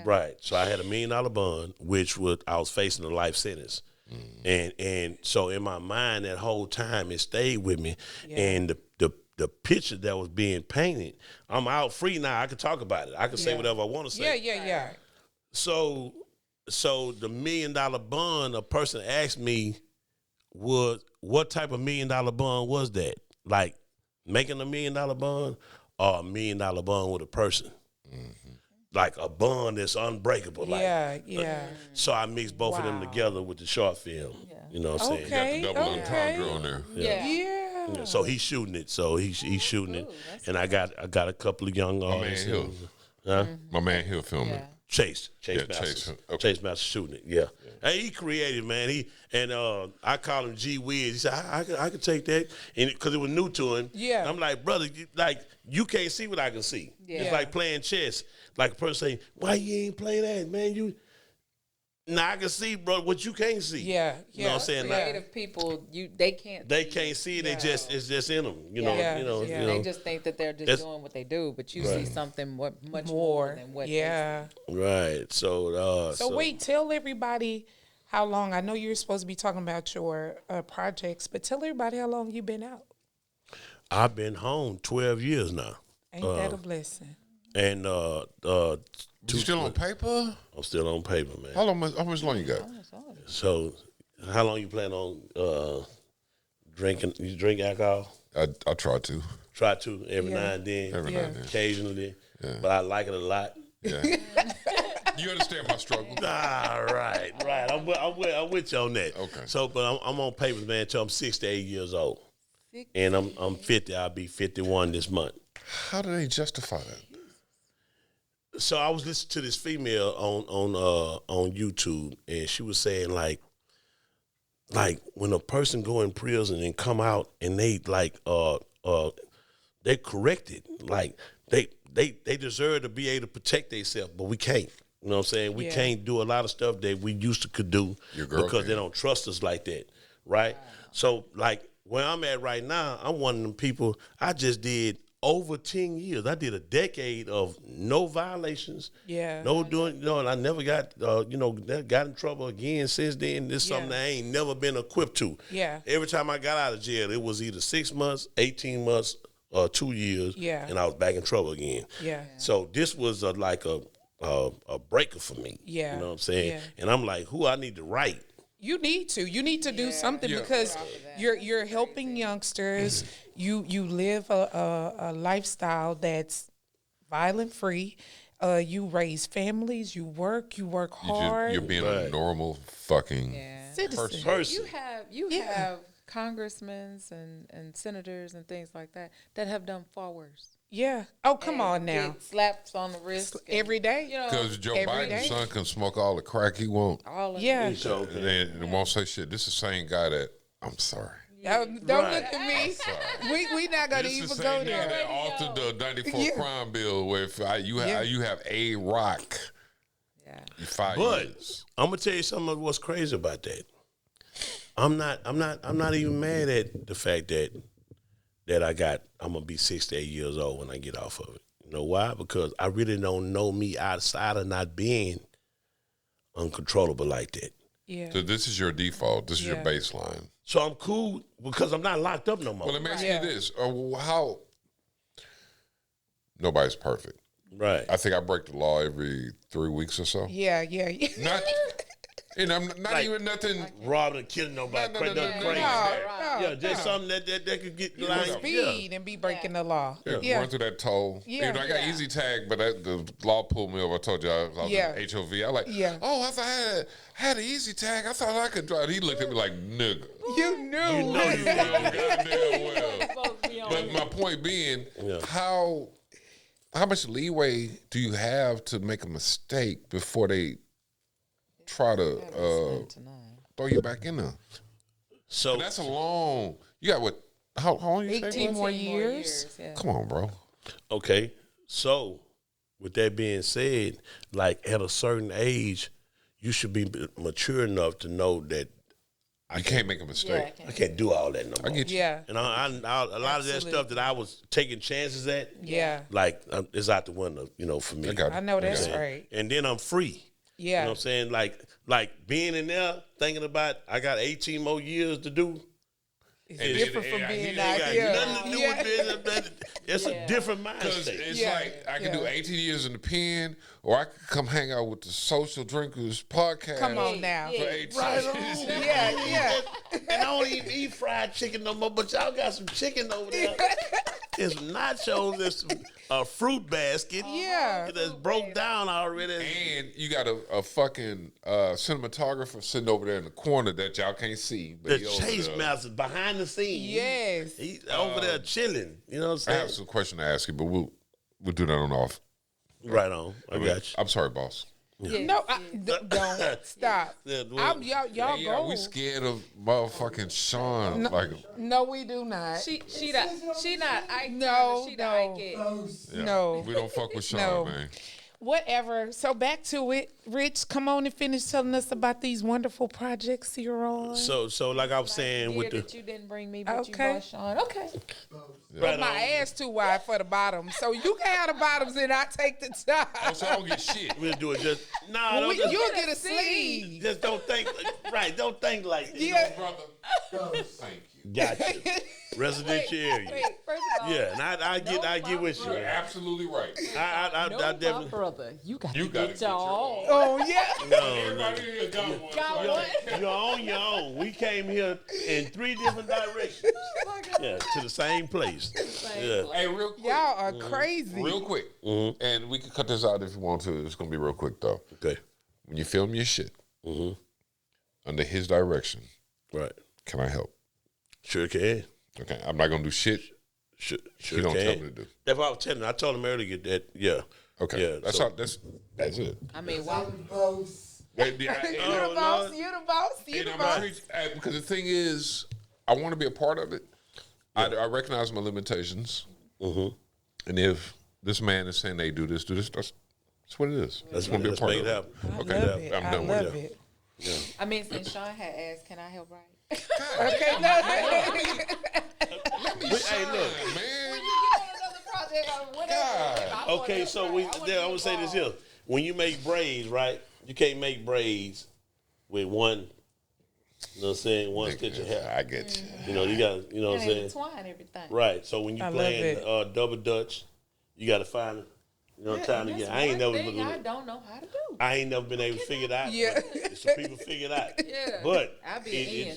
Right. So I had $1 million bond, which I was facing a life sentence. And so in my mind that whole time it stayed with me. Yeah. And the picture that was being painted, I'm out free now. I can talk about it. I can say whatever I want to say. Yeah. So the $1 million bond, a person asked me, what type of $1 million bond was that? Like making $1 million bond or $1 million bond with a person? Mm-hmm. Like a bond that's unbreakable. So I mixed both of them together with the short film. Yeah. You know what I'm saying? Okay, got the double entendre on there. Yeah. So he's shooting it. So he's shooting it. And I got a couple of young artists. My man Hill filming. Chase Masters. Okay. Chase Masters shooting it. Yeah. Hey, he creative, man. I call him G Wiz. He said I could take that, and because it was new to him. Yeah. I'm like, brother, you can't see what I can see. Yeah. It's like playing chess. Like a person say, why you ain't play that, man? Now I can see, bro, what you can't see. Yeah. You know what I'm saying? Creative people, they can't. They can't see it. It's just in them. You know. They just think that they're just doing what they do, but you see something much more than what. Yeah. Right. So. So wait, tell everybody how long. I know you're supposed to be talking about your projects, but tell everybody how long you've been out. I've been home 12 years now. Ain't that a blessing? And you still on paper? I'm still on paper, man. How much long you got? So, how long you plan on drinking? You drink alcohol? I try to. Try to every now and then. Every now and then. Occasionally. Yeah. But I like it a lot. Yeah. You understand my struggle? Right. I'm with you on that. Okay. So, but I'm on papers, man, until I'm 68 years old. And I'm 50. I'll be 51 this month. How do they justify that? So I was listening to this female on YouTube, and she was saying like when a person go in prison and come out and they they corrected, like they deserve to be able to protect themselves, but we can't. You know what I'm saying? We can't do a lot of stuff that we used to could do because they don't trust us like that, right? Wow. So like where I'm at right now, I'm one of them people. I just did over 10 years. I did a decade of no violations. Yeah. And I never got, got in trouble again since then. This is something I ain't never been equipped to. Yeah. Every time I got out of jail, it was either 6 months, 18 months, 2 years. Yeah. And I was back in trouble again. Yeah. So this was like a breaker for me. Yeah. You know what I'm saying? Yeah. And I'm like, who I need to write? You need to do something because you're helping youngsters. You live a lifestyle that's violent free. You raise families. You work hard. You're being a normal fucking person. You have congressmen and senators and things like that have done far worse. Yeah. Oh, come on now. Slaps on the wrist every day. Because Joe Biden's son can smoke all the crack he wants. All of it. And then won't say shit. This is the same guy that, I'm sorry. Don't look at me. We not gonna even go there. That authored the '94 crime bill where if you have a rock, 5 years. I'm gonna tell you something of what's crazy about that. I'm not even mad at the fact that I'm gonna be 68 years old when I get off of it. You know why? Because I really don't know me outside of not being uncontrollable like that. Yeah. So this is your default. This is your baseline. So I'm cool because I'm not locked up no more. Well, let me ask you this: how? Nobody's perfect, right? I think I break the law every 3 weeks or so. Yeah. Not. And I'm not like, even nothing robbing and killing nobody. No, just something that could get speed and be breaking the law. Run through that toll. I got easy tag, but the law pulled me over. I told you I was in HOV. I was like, oh, I thought I had an easy tag. I thought I could drive. He looked at me like, nigga. You knew. You goddamn well. But my point being, how much leeway do you have to make a mistake before they try to throw you back in there? So and that's a long. You got what? How long? 18 more years. Come on, bro. Okay, so with that being said, like at a certain age, you should be mature enough to know that I can't make a mistake. I can't do all that no more. I get you. Yeah. And a lot of that stuff that I was taking chances at, like it's out the window, for me. I know that's right. And then I'm free. Yeah. You know what I'm saying? Like being in there, thinking about I got 18 more years to do. It's different from being out here. Nothing to do with this. It's a different mindset. It's like I could do 18 years in the pen, or I could come hang out with the Social Drinkers podcast. Come on now. For 18 right years. Yeah. And I don't even eat fried chicken no more, but y'all got some chicken over there. There's some nachos, there's some fruit basket. Yeah. That's broke down already. And you got a fucking cinematographer sitting over there in the corner that y'all can't see. But the chase master behind the scenes. Yes. He's over there chilling. You know what I'm saying? I have some question to ask you, but we'll do that on off. Right on. I got you. I'm sorry, boss. Yes, no, don't stop. Y'all go. We scared of motherfucking Sean. No, we do not. She not. No. No, we don't fuck with Sean, man. Whatever. So back to it. Rich, come on and finish telling us about these wonderful projects you're on. So like I was saying with the... that you didn't bring me, but you brought Sean. Okay. But my ass too wide for the bottom. So you can have the bottoms and I take the top. Oh, so I don't get shit. We'll do it just... You'll get a sleeve. Just don't think... Right, don't think like... Yeah. Brother. Thank you. Gotcha. Residential area. Wait, first of all, Yeah, and I get with you. You're absolutely right. I definitely... my brother. You got You to gotta get get your your own. Oh, yeah. No. Everybody here got one. Got one. You're on your own. We came here in 3 different directions. Yeah, to the same place. Yeah. Hey, real quick. Y'all are crazy. Real quick. And we can cut this out if you want to. It's going to be real quick, though. Okay. When you film your shit under his direction, Right. can I help? Sure can. Okay. I'm not going to do shit. Sure You don't can. tell me to do. That's what I was telling him. I told him earlier that, yeah. Okay. Yeah, That's it. I mean, why? You the boss. Because the thing is, I want to be a part of it. Yeah. I recognize my limitations. And if this man is saying, "Hey, do this," that's what it is. That's going to be a part of it. Okay. I'm done with it. Yeah. I mean, since Sean had asked, can I help write? Okay, no. Let me shine, look. man. Another project or whatever. Okay, so I'm going to say this here. When you make braids, right, you can't make braids with one, you know what I'm saying, one stitch of hair. I get you. You know, you got, you know what I'm saying? Twine everything. Right. So when you playing double Dutch, you got to find, you know, time to get. I ain't never been able to figure it out. Yeah. Some people figure it out. Yeah. But I be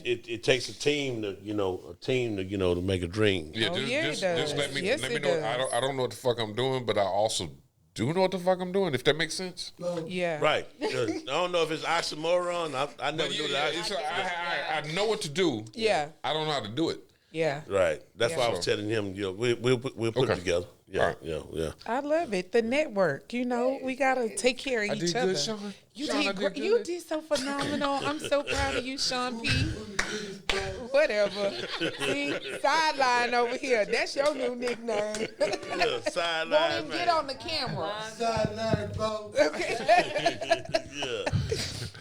it takes a team to, to make a dream. Yeah, just let me know. I don't know what the fuck I'm doing, but I also do know what the fuck I'm doing, if that makes sense. Yeah. Right. I don't know if it's oxymoron. I never do that. I know what to do. Yeah. I don't know how to do it. Yeah. Right. That's why I was telling him, we'll put it together. Yeah, right. yeah. I love it. The network, we gotta take care of each other. Good, Sean. You did so phenomenal. I'm so proud of you, Sean P. Whatever. See, sideline over here. That's your new nickname. Yeah, sideline. Won't even get on the camera. Sideline, folks. Okay. Yeah.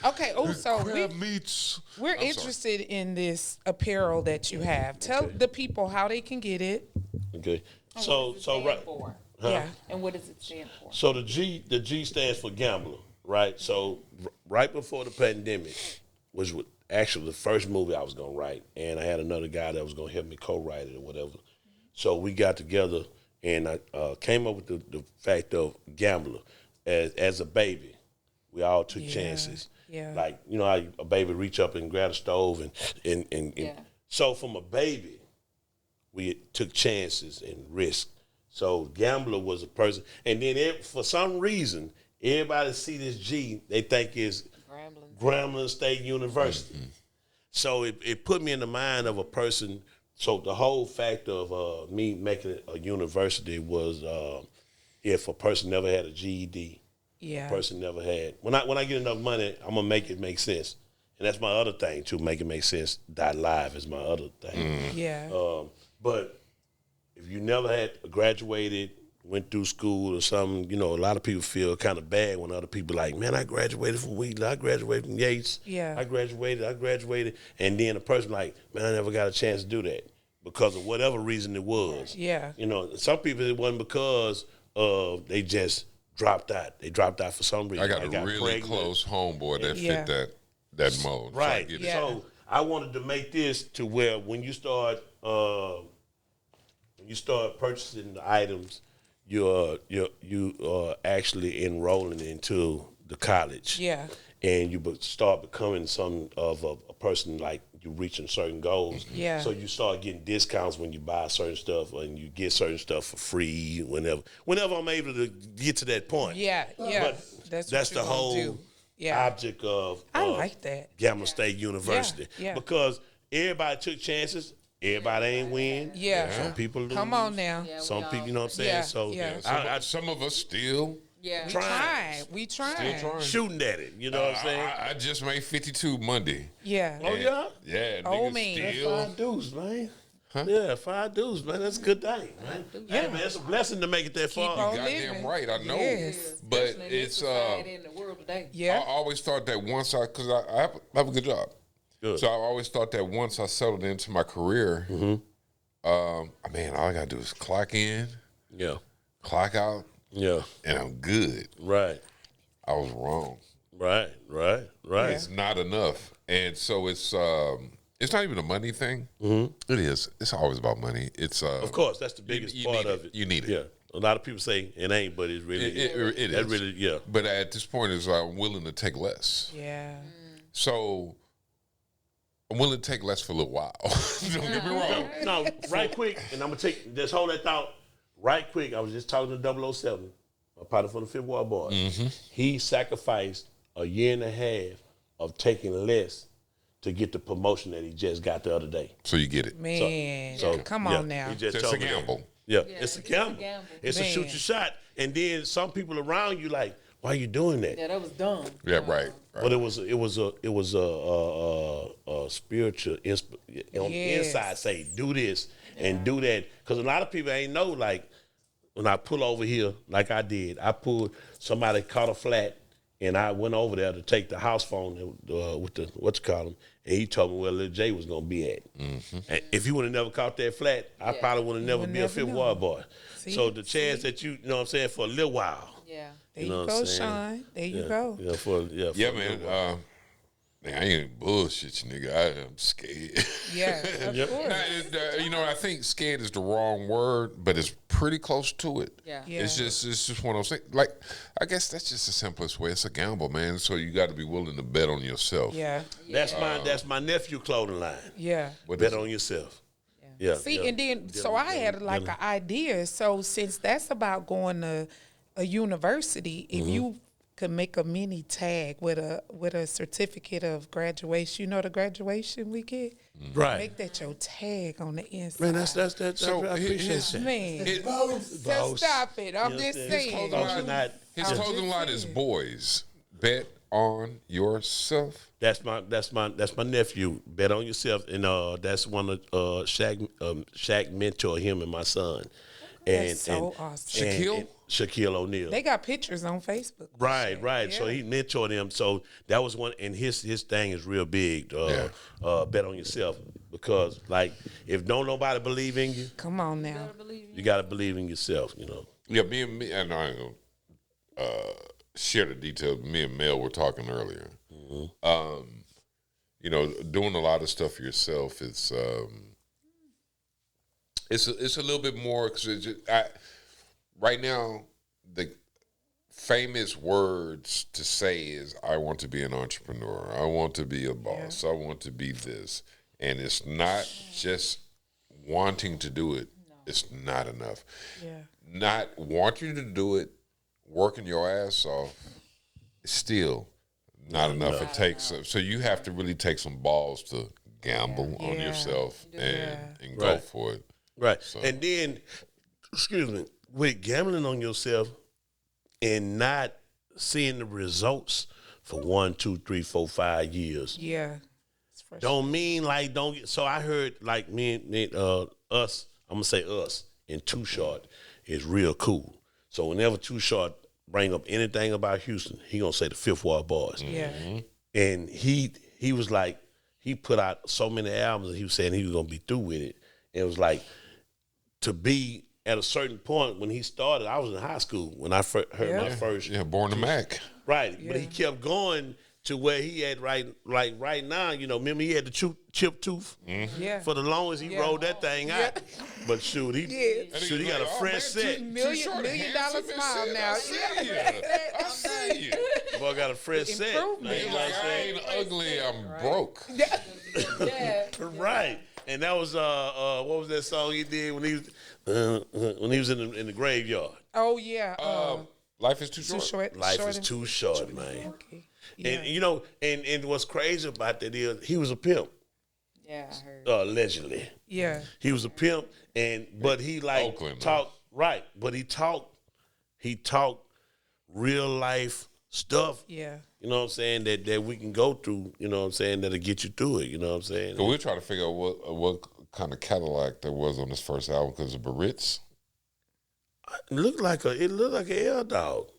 Okay. Oh, so we're I'm interested in this apparel that you have. Tell the people how they can get it. Okay. So right. For? Huh? Yeah. And what does it stand for? So the G stands for gambler, right? So right before the pandemic was actually the first movie I was gonna write, and I had another guy that was gonna help me co-write it or whatever. So we got together, and I came up with the fact of gambler. As a baby, we all took chances. Yeah. Like, how a baby reach up and grab a stove and so from a baby, we took chances and risk. So gambler was a person, and then for some reason, everybody see this G, they think it's Grambling State University. Mm-hmm. So it put me in the mind of a person. So the whole fact of me making it a university was if a person never had a GED, a person never had. When I get enough money, I'm gonna make it make sense, and that's my other thing too. Make it make sense. .live is my other thing. Yeah. But if you never had graduated, went through school or something, a lot of people feel kind of bad when other people like, man, I graduated from Wheatley, I graduated from Yates, I graduated, and then a person like, man, I never got a chance to do that because of whatever reason it was. Yeah. Some people it wasn't because they just dropped out. They dropped out for some reason. I got a really close homeboy that fit that mold. Right. So I wanted to make this to where when you start purchasing the items, you are actually enrolling into the college. Yeah. And you start becoming some of a person like you reaching certain goals. Yeah. So you start getting discounts when you buy certain stuff and you get certain stuff for free whenever I'm able to get to that point. Yeah. Yeah. But that's the whole object of I like that. Gamma State University. Yeah. Because everybody took chances. Everybody ain't win. Yeah. Some people lose. Come on now. Some people, you know what I'm saying? Yeah. So some of us still Yeah. We tried. Still trying. Shooting at it. You know what I'm saying? I just made 52 Monday. Yeah. Oh, yeah? Yeah. Oh, niggas man. still. 5 dudes, man. Huh? Yeah, 5 dudes, man. That's a good thing, man. Yeah. Hey, man, it's a blessing to make it that far. on Goddamn living. right, I know. Yes. But Especially in this it's society in the world today. I Yeah. always thought that once because I have a good job. Good. So I always thought that once I settled into my career, man, all I gotta do is clock in, Yeah. clock out, Yeah. and I'm good. Right. I was wrong. Right. It's not enough, and so it's not even a money thing. Mm-hmm. It is. It's always about money. It's Of course, that's the biggest you part need of it. You need it. Yeah. A lot of people say it ain't, but it's really It that is. really, yeah. But at this point, is I'm willing to take less. Yeah. So I'm willing to take less for a little while. Don't get me wrong. No, right quick, and I'm gonna just hold that thought right quick. I was just talking to 007, a partner from the 5th Ward Boyz. Mm-hmm. He sacrificed a year and a half of taking less to get the promotion that he just got the other day. So you get it. Man. So Come yeah, on now. He just It's told a me that. gamble. Yeah, Yeah, it's a gamble. It's a Man. shoot your shot, and then some people around you like, why are you doing that? Yeah, that was dumb. Yeah, right. But it was a spiritual on the Yes. inside say do this and do that, because a lot of people ain't know, like when I pull over here like I did, I pulled, somebody caught a flat and I went over there to take the house phone with the and he told me where Lil J was gonna be at. And if you would have never caught that flat, I probably would have never would been a never 5th know. Ward boy. See? So the chance that you know what I'm saying, for a little while. Yeah. There You know you what I'm go, saying? Sean. There you Yeah, go. yeah, for Yeah, a little man. while. Man, I ain't bullshit you, nigga. I am scared. Yeah, of Yep. course. I think scared is the wrong word, but it's pretty close to it. Yeah. Yeah. It's just one of those things. Like, I guess that's just the simplest way. It's a gamble, man. So you got to be willing to bet on yourself. Yeah. That's my nephew clothing line. Yeah. What Bet is it? on yourself. Yeah. See, yeah. and then, so I had like an idea. So since that's about going to a university, if you could make a mini tag with a certificate of graduation, you know the graduation we get? Right. Make that your tag on the inside. Man, that's So I appreciate his- that. Man, Boss. just stop it. I'm You just understand? saying. Boss are not- His I'm clothing just line is saying. boys. Bet on yourself. That's my nephew. Bet on yourself, and that's one of Shaq mentor him and my son. And That's so and, awesome. Shaquille? Shaquille O'Neal. They got pictures on Facebook. Right. So Yeah. he mentored him. So that was one, and his thing is real big. Bet on yourself, because like if don't nobody believe in you, Come on now. you got to believe in yourself. You know. Yeah, me, and I ain't gonna share the details. Me and Mel were talking earlier. Doing a lot of stuff for yourself. It's a little bit more, because right now the famous words to say is, I want to be an entrepreneur. I want to be a boss. I want to be this. And it's not just wanting to do it. No. It's not enough. Yeah. Not wanting to do it, working your ass off, is still not enough. It takes so you have to really take some balls to gamble on Yeah. yourself and go Right. for it. Right. And then, excuse me, with gambling on yourself and not seeing the results for 1, 2, 3, 4, 5 years, Yeah. It's fresh. don't mean like don't get. So I heard like us, I'm gonna say us, in Too Short is real cool. So whenever Too Short bring up anything about Houston, he gonna say the 5th Ward Boyz. Yeah. And he was like, he put out so many albums and he was saying he was gonna be through with it. And it was like, to be at a certain point when he started, I was in high school when I heard my first. Yeah, Born to Mac. Right. But he kept going to where he had right now, remember he had the chip tooth Yeah. for the longest he rolled that thing out. But shoot, he got a fresh set. Million dollar smile now. I see you. Boy got a fresh set. Improvement. You know what I'm I saying? ain't ugly, I'm broke. Yeah. Right. And that was what was that song he did when he was in the graveyard? Oh yeah. Life is too Too short. short. Life short is and- too short, man. Okay. Yeah. And what's crazy about that is he was a pimp, Yeah, I heard. allegedly. Yeah. He was a pimp, but he like Oakland, talked right, but he talked real life stuff. Yeah. You know what I'm saying, that we can go through, you know what I'm saying, that'll get you through it, you know what I'm saying? So we're trying to figure out what kind of Cadillac there was on this first album, because the Baritz. It looked like an L Dog.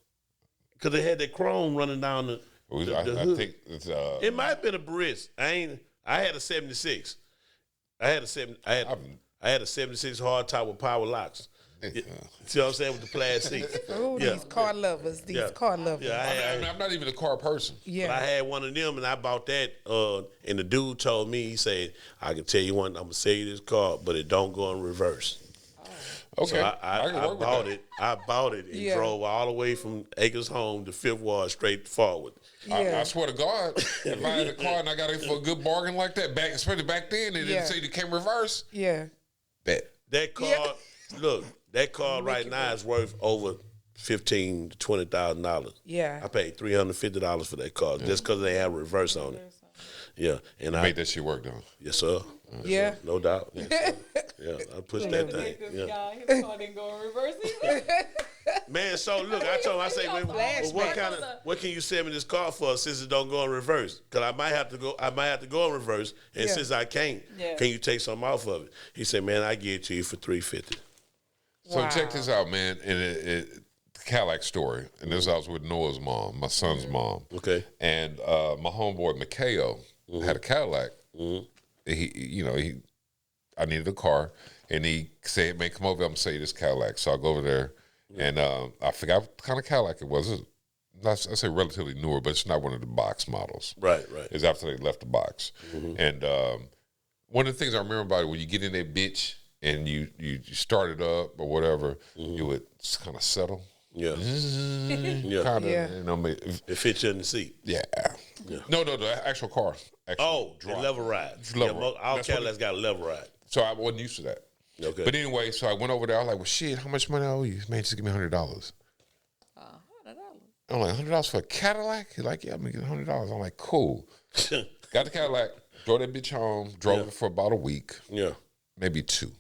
Because it had that chrome running down the hood. I think it's it might have been a Baritz. I had a 76. I had a 76 hard top with power locks. See what I'm saying, with the plaid seats. Oh, these car lovers. Car lovers. Yeah, I'm not even a car person. Yeah. But I had one of them, and I bought that. And the dude told me, he said, "I can tell you one. I'm gonna sell you this car, but it don't go in reverse." Okay, So I bought it. I bought it and drove all the way from Acres Home to Fifth Ward straight forward. I swear to God, if I had a car and I got it for a good bargain like that, especially back then, it didn't say it came reverse. Yeah. That car, look, that car right now is worth over $15,000 to $20,000. Yeah. I paid $350 for that car just because they have reverse on it. Yeah, and I made that shit work though. Yes, sir. Yeah. No doubt. Yes, yeah, I pushed that thing. This guy, his car didn't go in reverse either. Man, so look, I told him, I say, what can you send me this car for since it don't go in reverse? Because I might have to go in reverse, and since I can't, can you take something off of it? He said, man, I give it to you for $350. So check this out, man. And Cadillac story. And this I was with Noah's mom, my son's mom. Okay. And my homeboy Mikhail had a Cadillac. I needed a car, and he said, "Man, come over. I'm gonna sell you this Cadillac." So I go over there, and I forgot what kind of Cadillac it was. I say relatively newer, but it's not one of the box models. Right. It's after they left the box. And one of the things I remember about it, when you get in that bitch and you start it up or whatever, it would kind of settle. Yeah. Kind of, it fits you in the seat. Yeah. No, the actual car. The level ride. All Cadillacs got a level ride. So I wasn't used to that. Okay. But anyway, so I went over there. I was like, well, shit, how much money I owe you? Man, just give me $100. $100. I'm like, $100 for a Cadillac? He's like, yeah, I'm going to get $100. I'm like, cool. Got the Cadillac, drove that bitch home, drove it for about a week. Yeah. Maybe 2.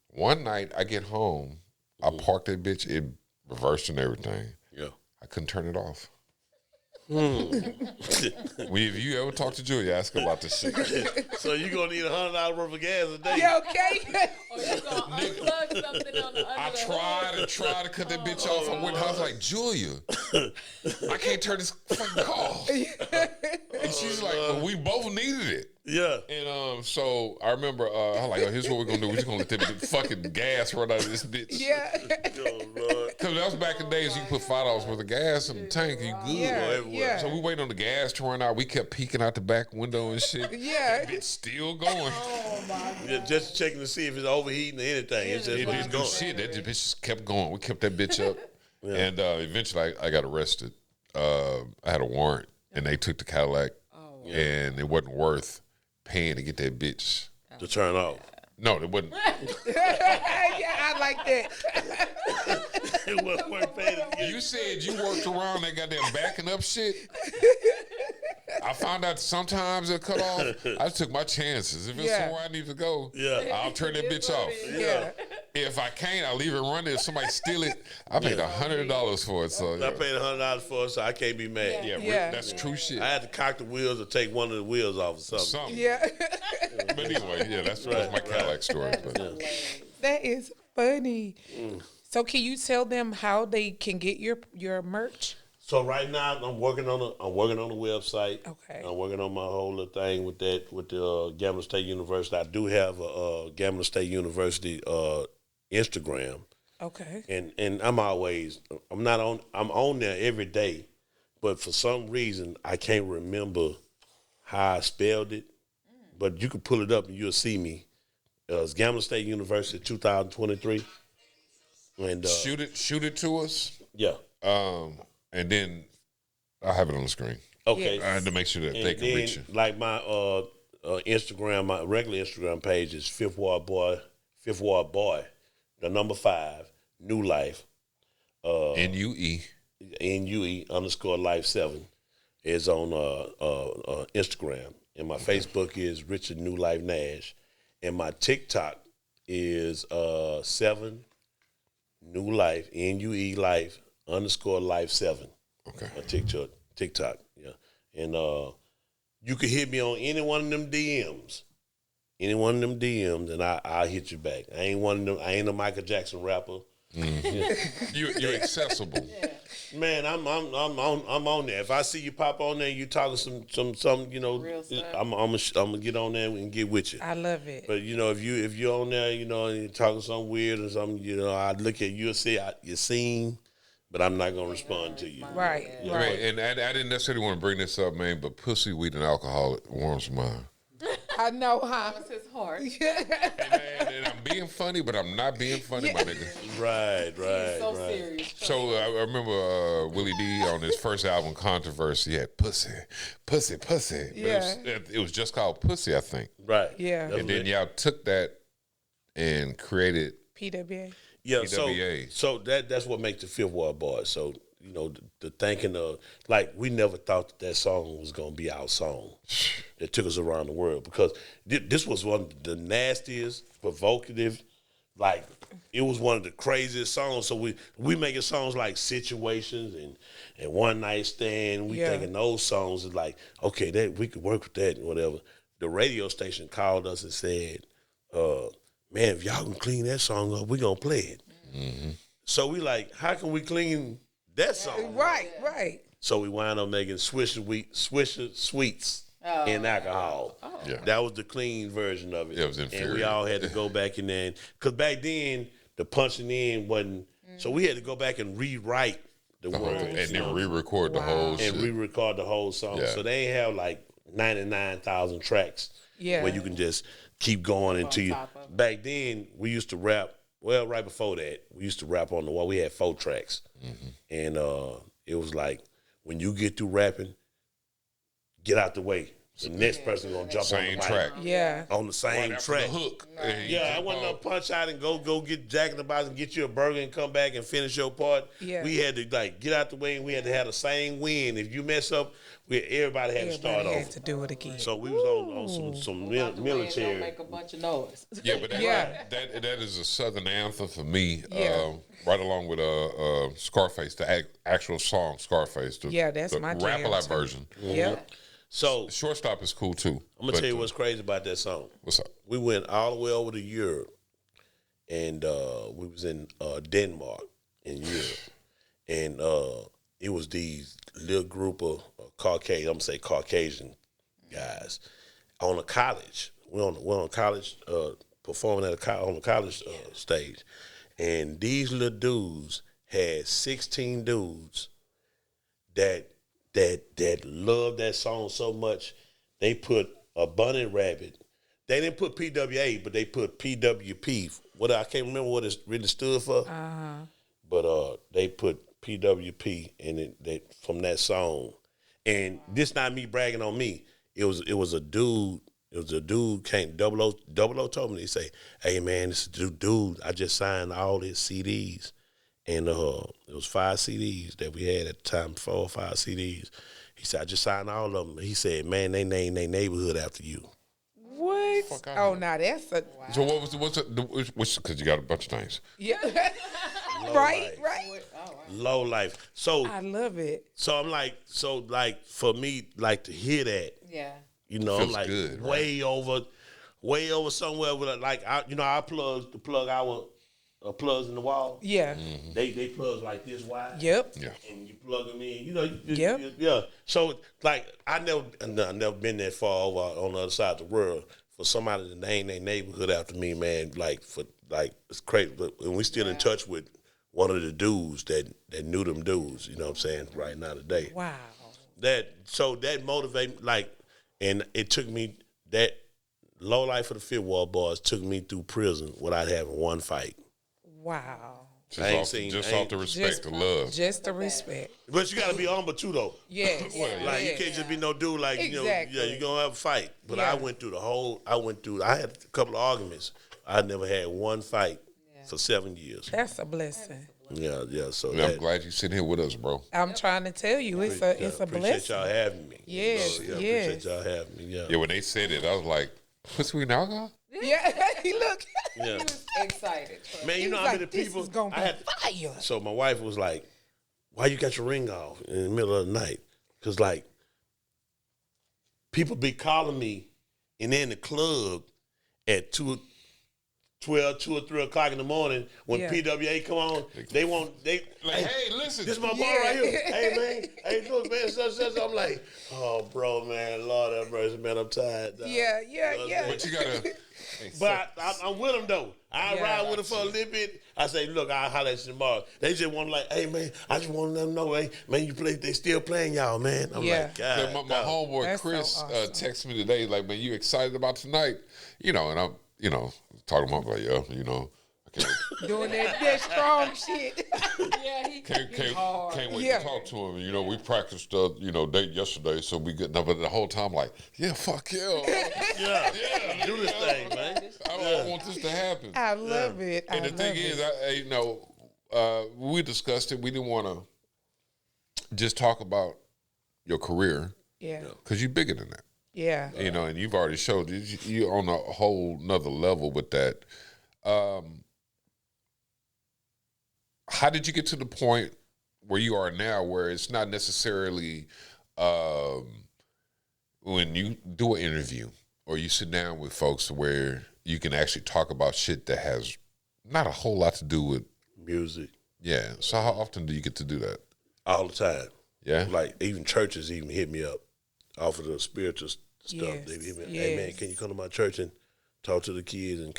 One night, I get home, I parked that bitch, it reversed and everything. Yeah. I couldn't turn it off. If you ever talk to Julia, ask her about this shit. So you gonna need $100 worth of gas a day? You okay? Or you gonna unplug something on the I tried to cut that bitch off. I went, I was like, Julia, I can't turn this fucking car. And she's like, well, we both needed it. Yeah. And so I remember, I was like, oh, here's what we're gonna do. We're just gonna let that fucking gas run out of this bitch. Yeah. Because that was back in the days you could put $5 worth of gas in the tank and you good. Yeah. So we waited on the gas to run out. We kept peeking out the back window and shit. Yeah. That bitch still going. Oh my God. Yeah, just checking to see if it's overheating or anything. It's just It didn't do shit. That bitch just kept going. We kept that bitch up. And eventually I got arrested. I had a warrant and they took the Cadillac and it wasn't worth paying to get that bitch to turn off. No, it wasn't. I like that. It wasn't worth paying. You said you worked around that goddamn backing up shit. I found out sometimes it cut off. I just took my chances. If it's somewhere I need to go, I'll turn that bitch off. Yeah. If I can't, I'll leave it running. If somebody steal it, I paid $100 for it. So I paid $100 for it, so I can't be mad. Yeah, that's true shit. I had to cock the wheels or take one of the wheels off or something. Yeah. But anyway, that's my Cadillac story. But. That is funny. So can you tell them how they can get your merch? So right now I'm working on the website. Okay. I'm working on my whole little thing with the Gamma State University. I do have a Gamma State University Instagram. Okay. And I'm on there every day, but for some reason I can't remember how I spelled it. But you can pull it up and you'll see me. It's Gamma State University 2023. And shoot it to us. Yeah. And then I'll have it on the screen. Okay. I had to make sure that they can reach you. Like my Instagram, my regular Instagram page is Fifth Ward Boy, the number 5, NUE Life. NUE. NUE _Life 7 is on Instagram. And my Facebook is Richard NUE Life Nash. And my TikTok is 7 NUE Life, NUE Life NUE_Life7. Okay. On TikTok. Yeah. And you can hit me on any one of them DMs. Any one of them DMs, and I'll hit you back. I ain't one of them. I ain't a Michael Jackson rapper. Mm-hmm. You're accessible. Yeah. Man, I'm on there. If I see you pop on there, you talking some, you know, I'm gonna get on there and get with you. I love it. But you know, if you're on there, you know, and you're talking something weird or something, you know, I look at you and say you're seen, but I'm not gonna respond to you. Right. You know? Right. And I didn't necessarily want to bring this up, man, but pussy, weed, and alcohol, it warms mine. I know, huh? It's his heart. And I'm being funny, but I'm not being funny, my nigga. Right. He's so serious. So I remember Willie D on his first album, Controversy, had pussy. Yeah. It was just called Pussy, I think. Right. Yeah. And then y'all took that and created PWA. Yeah. PWA. So that's what makes the Fifth Ward Boyz. So, you know, the thinking of, like, we never thought that song was going to be our song. It took us around the world because this was one of the nastiest, provocative, like, it was one of the craziest songs. So we making songs like Situations and One Night Stand. We thinking those songs is like, okay, that we could work with that and whatever. The radio station called us and said, man, if y'all can clean that song up, we going to play it. Mm-hmm. So we like, how can we clean that song? Right. So we wound up making Swisher Sweets and alcohol. Oh. Yeah. That was the clean version of it. It was inferior. And we all had to go back in there. Because back then, the punching in wasn't. So we had to go back and rewrite the words. And then re-record the whole shit. And re-record the whole song. Yeah. So they ain't have like 99,000 tracks where you can just keep going until you. Back then, we used to rap. Well, right before that, we used to rap on the wall. We had 4 tracks. Mm-hmm. And it was like, when you get through rapping, get out the way. The next person gonna jump on the mic. Track. Yeah. On the same track. The hook. Yeah, I wasn't gonna punch out and go get Jack in the Box and get you a burger and come back and finish your part. Yeah. We had to like get out the way and we had to have the same win. If you mess up, everybody had to start had off. to do it again. So we was on some military. Don't make a bunch of noise. Yeah, but that is a Southern anthem for me. Yeah. Right along with Scarface, the actual song Scarface. That's the my jam rap-a-lot too. version. Yeah. So Shortstop is cool too. I'm gonna tell you what's crazy about that song. What's up? We went all the way over to Europe, and we was in Denmark in Europe, and it was these little group of Caucasian, I'm gonna say Caucasian guys on a college. We're on college performing on the college stage, and these little dudes had 16 dudes that loved that song so much, they put a bunny rabbit. They didn't put PWA, but they put PWP. I can't remember what it really stood for. Uh-huh. But they put PWP in it from that song. And this not me bragging on me. It was a dude. It was a dude came. Double O told me. He say, "Hey man, this dude. I just signed all his CDs." And it was 5 CDs that we had at the time, 4 or 5 CDs. He said, I just signed all of them. He said, man, they named their neighborhood after you. What? Oh, now that's a... Wow. So what's because you got a bunch of names. Yeah. Right. Low Life. So I love it. So I'm like, for me, like to hear that. Yeah. You know, I'm like good, way over somewhere with like, I plug our plugs in the wall. Yeah. Mm-hmm. They plugs like this wide. Yep. Yeah. And you plug them in. You know. Yep. Yeah. So like I never been that far over on the other side of the world for somebody to name their neighborhood after me, man. It's crazy. But we still in touch with one of the dudes that knew them dudes. You know what I'm saying? Right now today. Wow. That motivated and it took me that low life for the Fifth Ward Boyz took me through prison without having one fight. Wow. Off the respect, the love. Just the respect. But you got to be humble too, though. Yes. You can't just be no dude like, exactly. you're going to have a fight. But I went through I had a couple of arguments. I never had one fight for 7 years. That's a blessing. Yeah. So I'm glad you're sitting here with us, bro. I'm trying to tell you, it's a blessing. Appreciate y'all having me. Yes, appreciate y'all having me. Yeah, when they said it, I was like, what's with alcohol? Yeah, he looked. Yeah. He was excited. Man, you know how many people This is gonna be fire. So my wife was like, why you got your ring off in the middle of the night? Because, like, people be calling me and they're in the club at 2 or 3 o'clock in the morning when PWA come on. They like, hey, listen. This is my bar right here. Hey, man. Hey, look, man. Such. I'm like, oh, bro, man. Lord have mercy, man. I'm tired, dog. Yeah. But you got to... But I'm with them, though. I ride with them for a little bit. I say, look, I'll holler at you tomorrow. They just want to like, hey, man, I just want to let them know, hey, man, they still playing y'all, man. I'm like, God. My homeboy That's Chris so awesome. texted me today, like, man, you excited about tonight? You know, and I'm, talking about, like, I can't Doing that strong shit. He can't wait to talk to him. You know, we practiced, date yesterday, so we good. No, but the whole time, like, fuck yeah. Do this thing, man. I want this to happen. I love it. And the thing is, we discussed it. We didn't want to just talk about your career. Yeah. Because you're bigger than that. Yeah. And you've already showed you're on a whole nother level with that. How did you get to the point where you are now, where it's not necessarily when you do an interview or you sit down with folks where you can actually talk about shit that has not a whole lot to do with music? Yeah. So how often do you get to do that? All the time. Yeah. Like even churches even hit me up off of the spiritual stuff. Yes. They even, hey man, can you come to my church and talk to the kids, and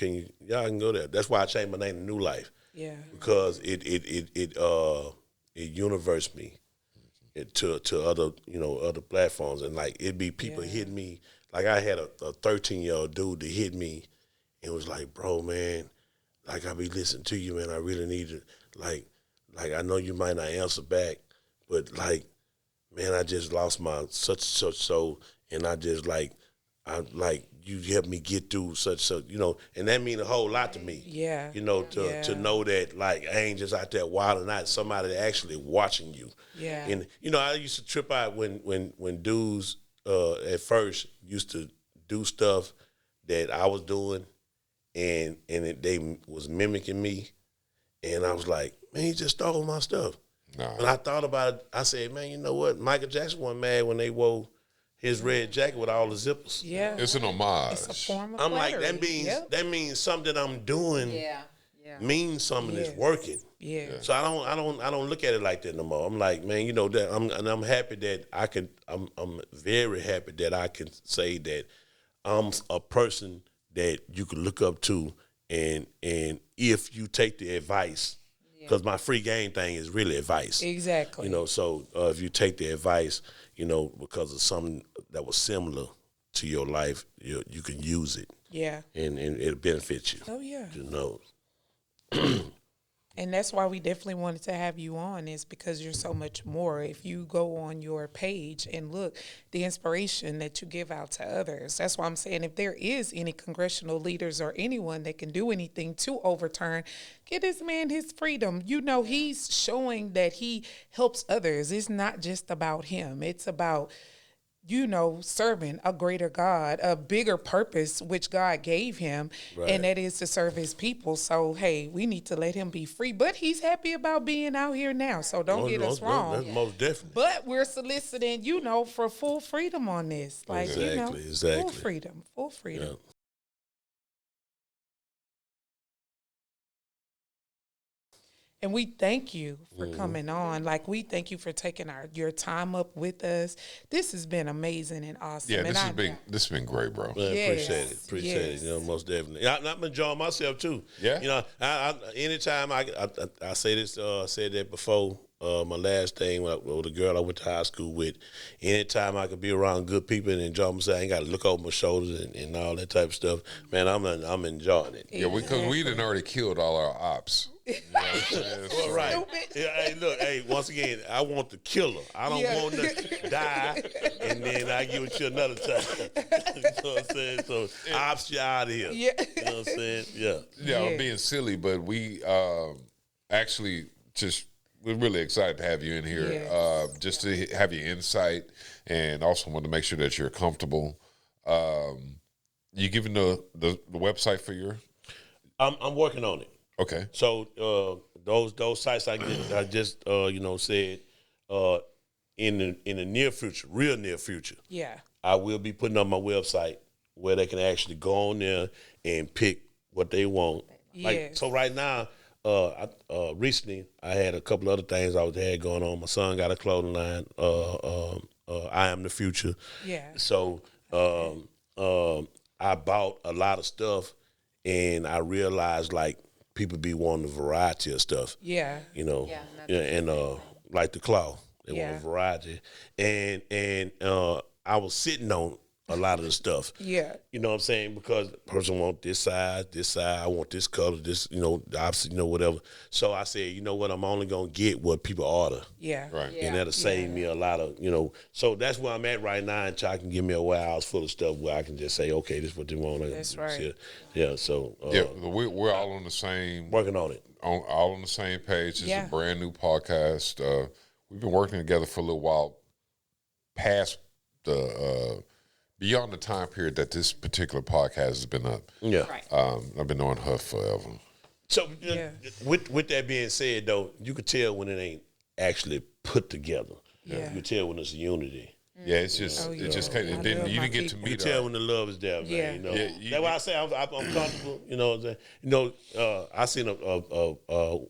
y'all can go there. That's why I changed my name to NUE Life. Yeah. Because it universe me to other other platforms, and like it'd be people hitting me. Like I had a 13-year-old dude that hit me and was like, bro, man, like I be listening to you, man. I really need to like I know you might not answer back, but like, man, I just lost my such so, and I just you helped me get through such, and that mean a whole lot to me. Yeah. To know that like I ain't just out there wilding out, somebody actually watching you. Yeah. And I used to trip out when dudes at first used to do stuff that I was doing, and they was mimicking me, and I was like, man, he just stole my stuff. Nah. And I thought about it. I said, man, you know what? Michael Jackson wasn't mad when they wore his red jacket with all the zippers. Yeah. It's an homage. It's a form of I'm flattery. like, that means something I'm doing means something is working. Yeah. So I don't look at it like that no more. I'm like, man, that I'm happy that I'm very happy that I can say that I'm a person that you can look up to, and if you take the advice, because my free game thing is really advice. Exactly. So if you take the advice, because of something that was similar to your life, you can use it. Yeah. And it'll benefit you. Oh, yeah. And that's why we definitely wanted to have you on, is because you're so much more. If you go on your page and look, the inspiration that you give out to others. That's why I'm saying, if there is any congressional leaders or anyone that can do anything to overturn, give this man his freedom. He's showing that he helps others. It's not just about him. It's about serving a greater God, a bigger purpose, which God gave him, and that is to serve his people. So, hey, we need to let him be free. But he's happy about being out here now, so don't get us wrong. That's most definitely. But we're soliciting, for full freedom on this. Like, exactly. Full freedom. Yeah. And we thank you for coming on. Like, we thank you for taking your time up with us. This has been amazing and awesome. Yeah, this has been great, bro. Man, appreciate it. Most definitely. I'm enjoying myself too. Yeah. I anytime I say this, said that before. My last thing with the girl I went to high school with, anytime I could be around good people and enjoy myself, I ain't got to look over my shoulders and all that type of stuff. Man, I'm enjoying it. Yeah, because we done already killed all our ops. Well, right. Yeah, hey, once again, I want the killer. I don't want to die, and then I give it to you another time. You know what I'm saying? So ops, you out of here. Yeah. You know what I'm saying? Yeah. Yeah, I'm being silly, but we actually we're really excited to have you in here, just to have your insight, and also want to make sure that you're comfortable. You giving the website for your? I'm working on it. Okay. So those sites I just said, in the near future, real near future, Yeah. I will be putting on my website where they can actually go on there and pick what they want. Like, so right now, recently I had a couple other things I had going on. My son got a clothing line. I Am the Future. Yeah. So I bought a lot of stuff, and I realized like people be wanting a variety of stuff. Yeah. You know. Yeah. And like the cloth, they want a variety, and I was sitting on a lot of the stuff. Yeah. You know what I'm saying? Because the person want this size, I want this color, this, the opposite, whatever. So I said, you know what, I'm only going to get what people order. Yeah. Right. And that'll save me a lot of, So that's where I'm at right now, and I can give me a warehouse full of stuff where I can just say, okay, this is what they want. That's right. Yeah, so. We're all on the same. Working on it. All on the same page. It's a brand new podcast. We've been working together for a little while past the... beyond the time period that this particular podcast has been up. Yeah. Right. I've been knowing her forever. So with that being said, though, you could tell when it ain't actually put together. Yeah. You can tell when it's unity. Yeah, it's just you didn't get to meet her. You can tell when the love is there, man. That's why I say I'm comfortable. You know what I'm saying? I seen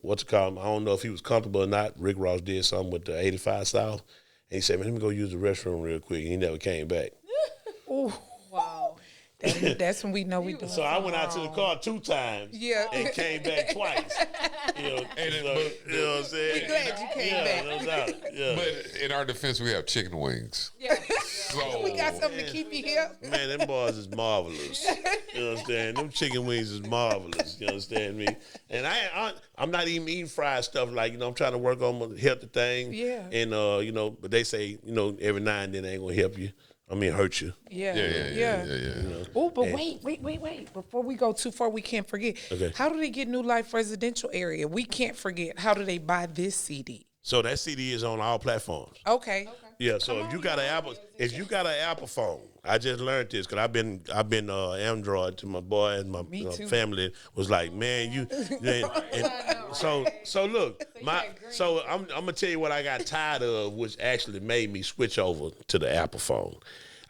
what's it called? I don't know if he was comfortable or not. Rick Ross did something with the 85 South, and he said, "Man, let me go use the restroom real quick." And he never came back. Oh, wow. That's when we know we doing. So I went out to the car 2 times. Yeah. And came back twice. You know what I'm saying? We glad you came back. No doubt. Yeah. But in our defense, we have chicken wings. Yeah. So We got something to keep you here. Man, them boys is marvelous. You understand? Them chicken wings is marvelous. You understand me? And I'm not even eating fried stuff. Like, I'm trying to work on my healthy thing. Yeah. And but they say, every now and then they ain't gonna help you. Hurt you. Yeah. Oh, but wait. Before we go too far, we can't forget. Okay. How do they get New Life residential area? We can't forget. How do they buy this CD? So that CD is on all platforms. Okay. Yeah. So if you got an Apple phone, I just learned this because I've been Android to my boy, and my family was like, man, you ain't. So look, I'm gonna tell you what I got tired of, which actually made me switch over to the Apple phone.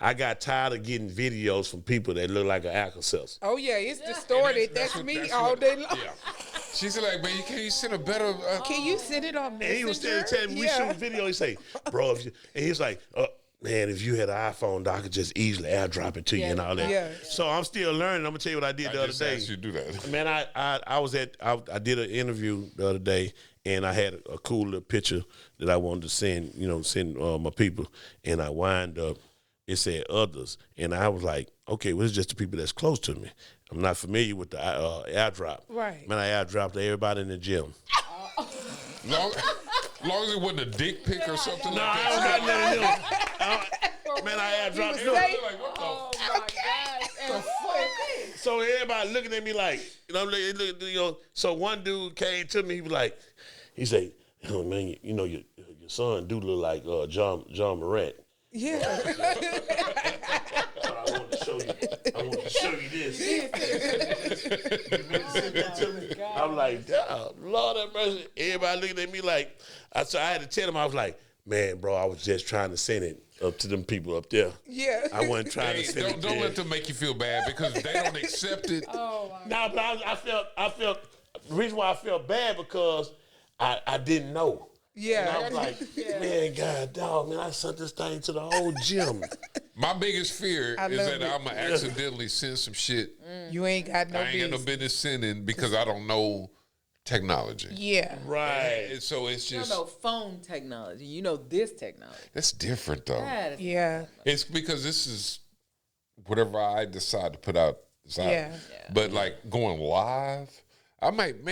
I got tired of getting videos from people that look like an Alka-Seltzer. Oh yeah, it's distorted. That's me all day long. Yeah. She's like, man, can you send a better? Can you send it on Messenger? And he was still telling me we shoot a video. He say, bro, and he's like, man, if you had an iPhone, I could just easily airdrop it to you and all that. Yeah. So I'm still learning. I'm gonna tell you what I did the other day. You do that. Man, I did an interview the other day, and I had a cool little picture that I wanted to send my people, and I wind up. It said others, and I was like, okay, well, it's just the people that's close to me. I'm not familiar with the airdrop. Right. Man, I airdropped to everybody in the gym. Long as it wasn't a dick pic or something No, like I that. don't got nothing. Man, I airdropped. Like, what the Oh my gosh. So everybody looking at me like, So one dude came to me. He said, "Oh man, your son do look like John Morant." Yeah. I want to show you this. I'm like, Lord have mercy. Everybody looking at me like, so I had to tell him, I was like, man, bro, I was just trying to send it up to them people up there. Yeah. I wasn't trying to send it. Don't let them make you feel bad because they don't accept it. Oh my. No, but I felt. The reason why I felt bad because I didn't know. Yeah. And I was like, man, God, dog, man, I sent this thing to the whole gym. My biggest fear is that I'm going to accidentally send some shit You ain't got no I ain't got no business sending because I don't know technology. Yeah. Right. And so it's You just... don't know phone technology. You know this technology. That's different, though. Yeah. It's because this is whatever I decide to put out. Yeah. But, like, going live... I might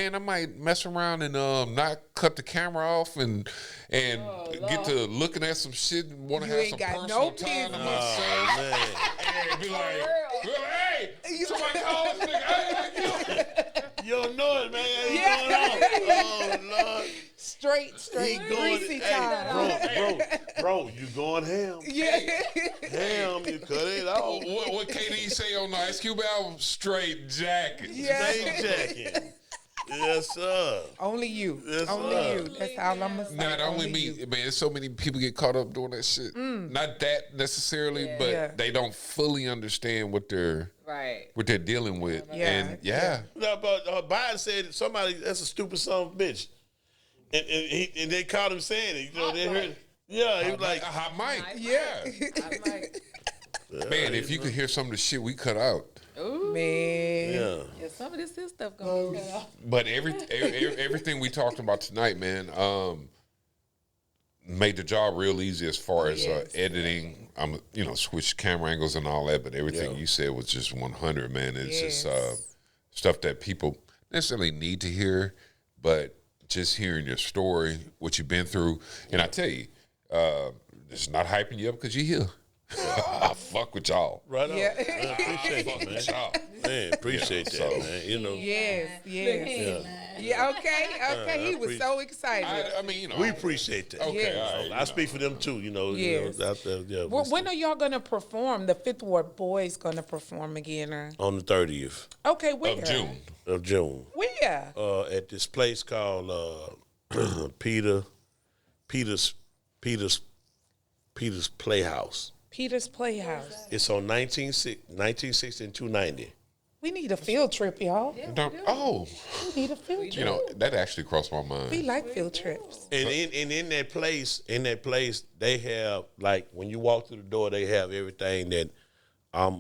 mess around and not cut the camera off and get to looking at some shit and want to have some personal time to myself. And be like, well, hey, somebody call this nigga. Hey, you don't know it, man. He going on. Oh, Lord. Straight greasy time. Bro, you going ham. Yeah. Ham, you cut it off. What KD say on the Ice Cube album? Straight jacket. Yeah. Straight jacket. Yes, sir. Only you. Yes, only sir. you. That's all I'm gonna say. Not only me, you. man. So many people get caught up doing that shit. Not that necessarily, but they don't fully understand what they're dealing with. And No, but Biden said somebody that's a stupid son of a bitch, and they caught him saying it. You know, they heard. Yeah, he was like a hot mic. Hot mic. Man, if you could hear some of the shit we cut out. Ooh. Man. Yeah, some of this stuff going to cut out. But everything we talked about tonight, man, made the job real easy as far as editing. Switch camera angles and all that, but everything you said was just 100, man. It's just stuff that people necessarily need to hear, but just hearing your story, what you've been through. And I tell you, it's not hyping you up because you're here. I fuck with y'all. Right on. Yeah. Man, appreciate it, man. Y'all. Man, appreciate that, man. You know. Yes. Yeah. Okay. He was so excited. I mean, we appreciate that. Okay, all right, I speak for them too. You know. Yes. When are y'all gonna perform? The Fifth Ward Boyz gonna perform again? Or? On the 30th Okay, where? of June. Where? At this place called Peter's Playhouse. Peter's Playhouse. It's on 1960 and 290. We need a field trip, y'all. We need a field trip. You know, that actually crossed my mind. We like field trips. And in that place, they have, like, when you walk through the door, they have everything that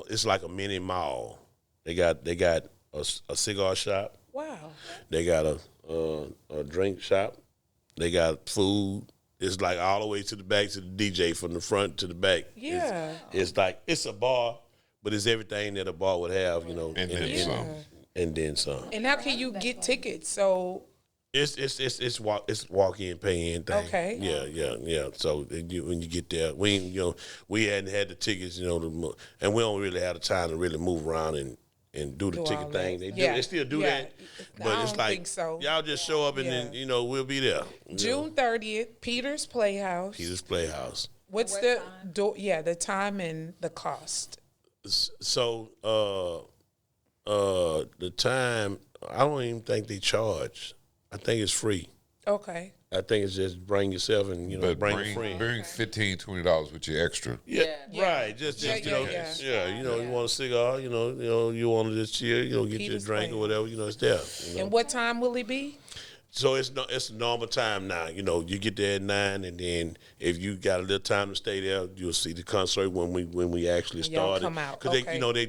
it's like a mini mall. They got a cigar shop. Wow. They got a drink shop. They got food. It's like all the way to the back to the DJ, from the front to the back. Yeah. It's like it's a bar, but it's everything that a bar would have, you know. And then some. And then some. And how can you get tickets? So it's walk-in, pay-in thing. Okay. Yeah. So when you get there, we hadn't had the tickets, and we don't really have the time to really move around and do the ticket thing. They still do that, but it's like y'all just show up and then we'll be there. June 30th, Peter's Playhouse. Peter's Playhouse. What's the the time and the cost? So the time, I don't even think they charge. I think it's free. Okay. I think it's just bring yourself and bring a friend. Bring $15, $20 with your extra. Yeah. Right. Just you want a cigar, you want to just chill, get your drink or whatever, it's there. And what time will it be? So it's a normal time now. You get there at 9, and then if you got a little time to stay there, you'll see the concert when we actually started. Come out. Because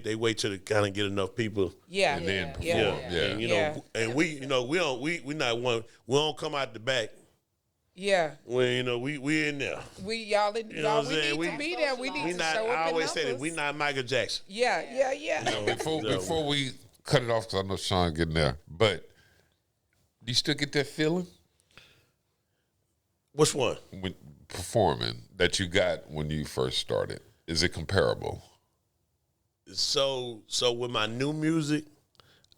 they wait till they kind of get enough people. Yeah. And then perform. Yeah. And we don't come out the back. Yeah. Well, we in there. We need to be there. We need to show up. I always say that we not Michael Jackson. Yeah. Before we cut it off, because I know Sean getting there, but do you still get that feeling? Which one? When performing that you got when you first started. Is it comparable? So with my new music,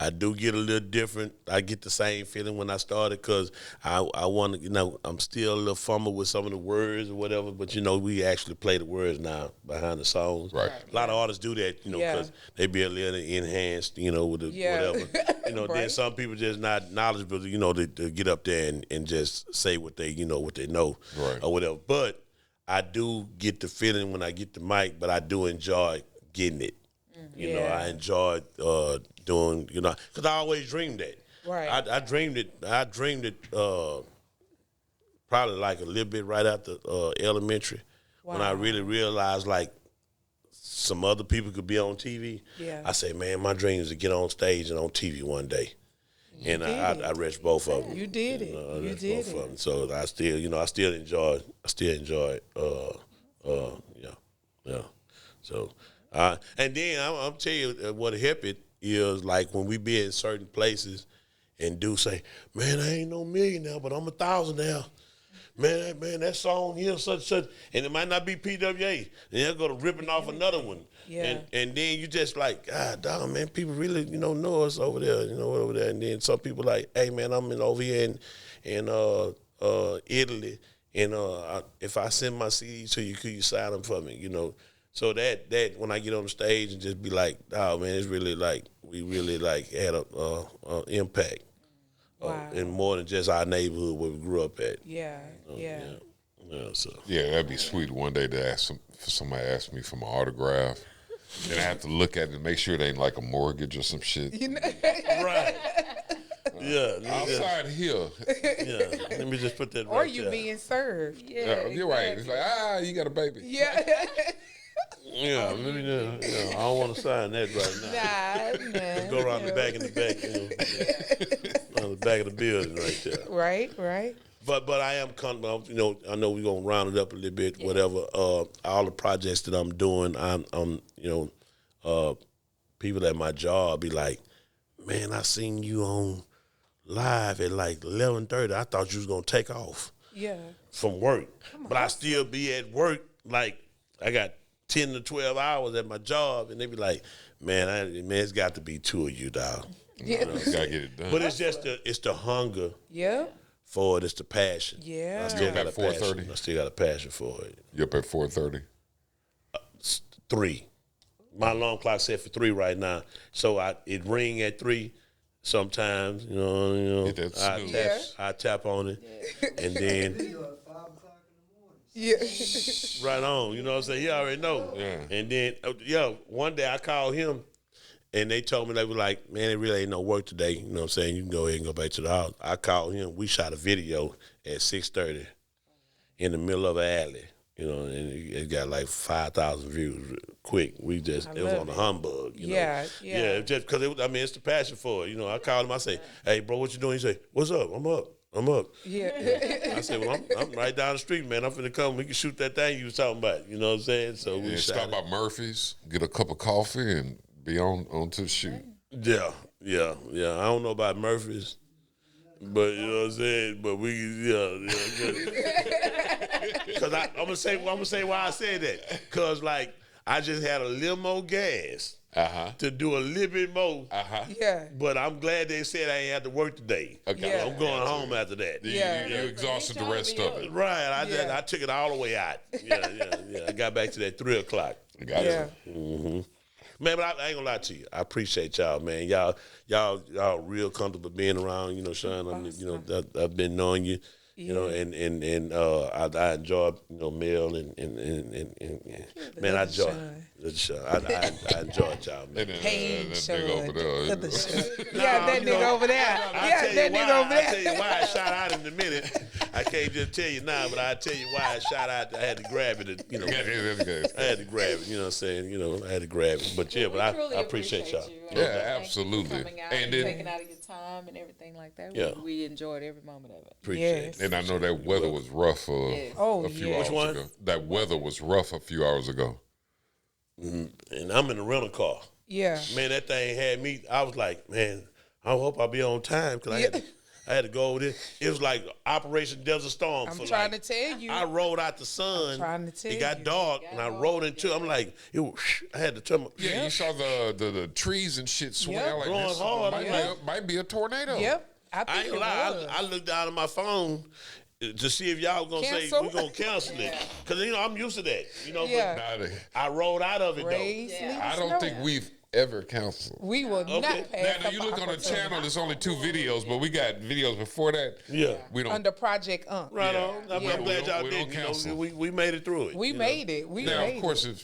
I do get a little different. I get the same feeling when I started because I want to, I'm still a little fumble with some of the words or whatever, but, we actually play the words now behind the songs. Right. A lot of artists do that, because they be a little enhanced, with the whatever. Right. Then some people just not knowledgeable, to get up there and just say what they know right. or whatever. But I do get the feeling when I get the mic, but I do enjoy getting it. I enjoyed doing, because I always dreamed that. Right. I dreamed it probably like a little bit right after elementary, when I really realized like some other people could be on TV. Yeah. I say, man, my dream is to get on stage and on TV one day. And I reached both of them. You did it. You did it. Both of them. So I still enjoy. So, and then I'm tell you what hip it is like when we be in certain places and do say, man, I ain't no millionaire, but I'm 1,000 now. Man, that song here, such, and it might not be PWA. And they'll go to ripping off another one. Yeah. And then you just like, God, dog, man, people really, know us over there, over there. And then some people like, hey, man, I'm over here in Italy, and if I send my CDs to you, could you sign them for me, So that when I get on the stage and just be like, oh, man, it's really like, we really like had a impact and more than just our neighborhood where we grew up at. Yeah. So that'd be sweet one day to for somebody to ask me for my autograph. And I have to look at it and make sure it ain't like a mortgage or some shit. Right. Yeah. Outside here. Yeah. Let me just put that right Or you there. being served. Yeah, you're right. It's like, you got a baby. Yeah. Yeah, let me I don't want to sign that right now. Nah, man. Go around the back in the back, on the back of the building right there. Right. But I am comfortable. I know we're gonna round it up a little bit. Whatever. All the projects that I'm doing, I'm people at my job be like, man, I seen you on live at like 11:30. I thought you was gonna take off. Yeah. From work, but I still be at work. Like I got 10 to 12 hours at my job, and they be like, man, it's got to be 2 of you, dog. Yeah. You gotta get it done. But it's just it's the hunger. Yeah. For it, it's the passion. Yeah. I still got at a passion. 4:30? I still got a passion for it. You up at 4:30? 3. My alarm clock set for 3 right now, so it ring at 3. Sometimes, I tap on it, and then. Yeah. Right on, you know what I'm saying? He already know. Yeah. And then, one day I called him, and they told me, they were like, man, it really ain't no work today. You know what I'm saying? You can go ahead and go back to the house. I called him. We shot a video at 6:30 in the middle of an alley, and it got like 5,000 views quick. It was on the humbug, Yeah. Yeah, just because, it's the passion for it. I called him. I say, hey, bro, what you doing? He say, what's up? I'm up. Yeah. I said, well, I'm right down the street, man. I'm finna come. We can shoot that thing you was talking about. You know what I'm saying? So we stop by Murphy's, get a cup of coffee, and be on to the shoot. Yeah. I don't know about Murphy's, but you know what I'm saying. But because I'm gonna say why I said that. Because like I just had a little more gas. To do a little bit more. Yeah. But I'm glad they said I ain't had to work today. Okay. Yeah. I'm going home after that. You exhausted the rest of it. Right. I took it all the way out. Yeah. I got back to that 3 o'clock. Got it. Mm-hmm. Man, but I ain't gonna lie to you. I appreciate y'all, man. Y'all real comfortable being around. Sean. I've been knowing you. And I enjoy Mel and man, I enjoy I enjoyed y'all, man. Hey, that nigga over there. Yeah, that nigga over there. Yeah, that nigga over there. I'll tell you why I shot out in a minute. I can't just tell you now, but I'll tell you why I shot out. I had to grab it. I had to grab it. You know what I'm saying? I had to grab it. But but I appreciate y'all. Yeah, absolutely. Coming out and taking out of your time and everything like that. Yeah. We enjoyed every moment of it. Appreciate it. And I know that weather was rough a few hours ago. That weather was rough a few hours ago. And I'm in a rental car. Yeah. Man, that thing had me. I was like, man, I hope I'll be on time because I had to go over there. It was like Operation Desert Storm. I'm trying to tell you. I rode out the sun. I'm trying to tell you. It got dark, and I rode into. I'm like, I had to turn my. Yeah, you saw the trees and shit swell like this. Hard. Might be a tornado. Yep. I ain't gonna lie. I looked down at my phone to see if y'all gonna say we're gonna cancel it, because I'm used to that. But I rode out of it though. I don't think we've ever canceled. We will not pass. Now you look on the channel. There's only 2 videos, but we got videos before that. Yeah, we don't under Project Right on. I'm glad y'all did. We made it through it. We made it. Now, of course, it's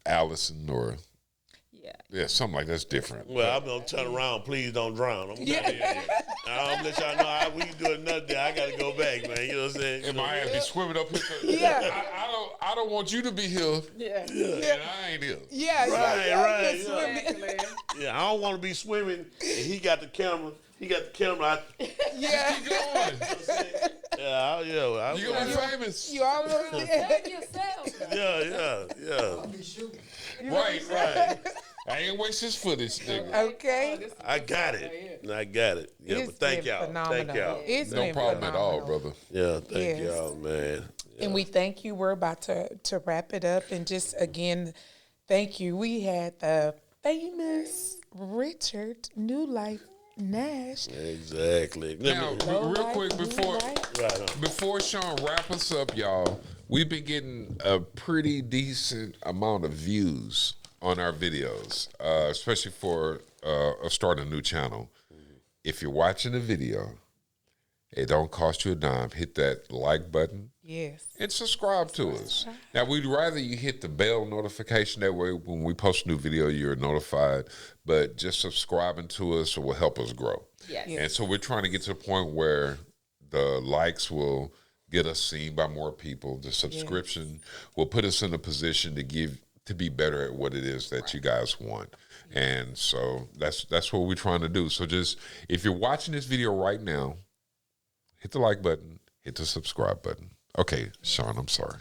Allison or. Yeah, something like that's different. Well, I'm gonna turn around. Please don't drown. I'm gonna let y'all know we can do it another day. I gotta go back, man. You know what I'm saying? And my ass be swimming up here. I don't want you to be here. Yeah. And I ain't here. Right. Yeah, I don't want to be swimming. And he got the camera. Keep going. You gonna be famous. You almost Save yourself. Yeah. Right. I ain't waste this footage, nigga. Okay. I got it. Yeah, It's but thank been y'all. phenomenal. Thank y'all. It's No been problem phenomenal. at all, brother. Yeah, thank y'all, man. Yeah. And we thank you. We're about to wrap it up. And just again, thank you. We had the famous Richard NUE Life Nash. Exactly. Now, real quick Right before Sean wrap us up, y'all, we've been getting a pretty decent amount of views on our videos, especially for starting a new channel. if you're watching the video, it don't cost you a dime. Hit that like button. Yes. And subscribe to us. Now, we'd rather you hit the bell notification. That way, when we post a new video, you're notified. But just subscribing to us will help us grow. Yes. And so we're trying to get to the point where the likes will get us seen by more people. The subscription will put us in a position to be better at what it is that you guys want. And so that's what we're trying to do. So just, if you're watching this video right now, hit the like button, hit the subscribe button. Okay, Sean, I'm sorry.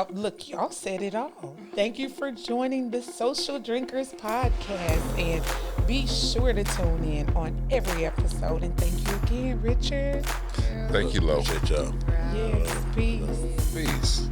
Look, y'all said it all. Thank you for joining the Social Drinkers podcast, and be sure to tune in on every episode. And thank you again, Richard. Thank you, Lo. Appreciate y'all. Yes, peace. Peace.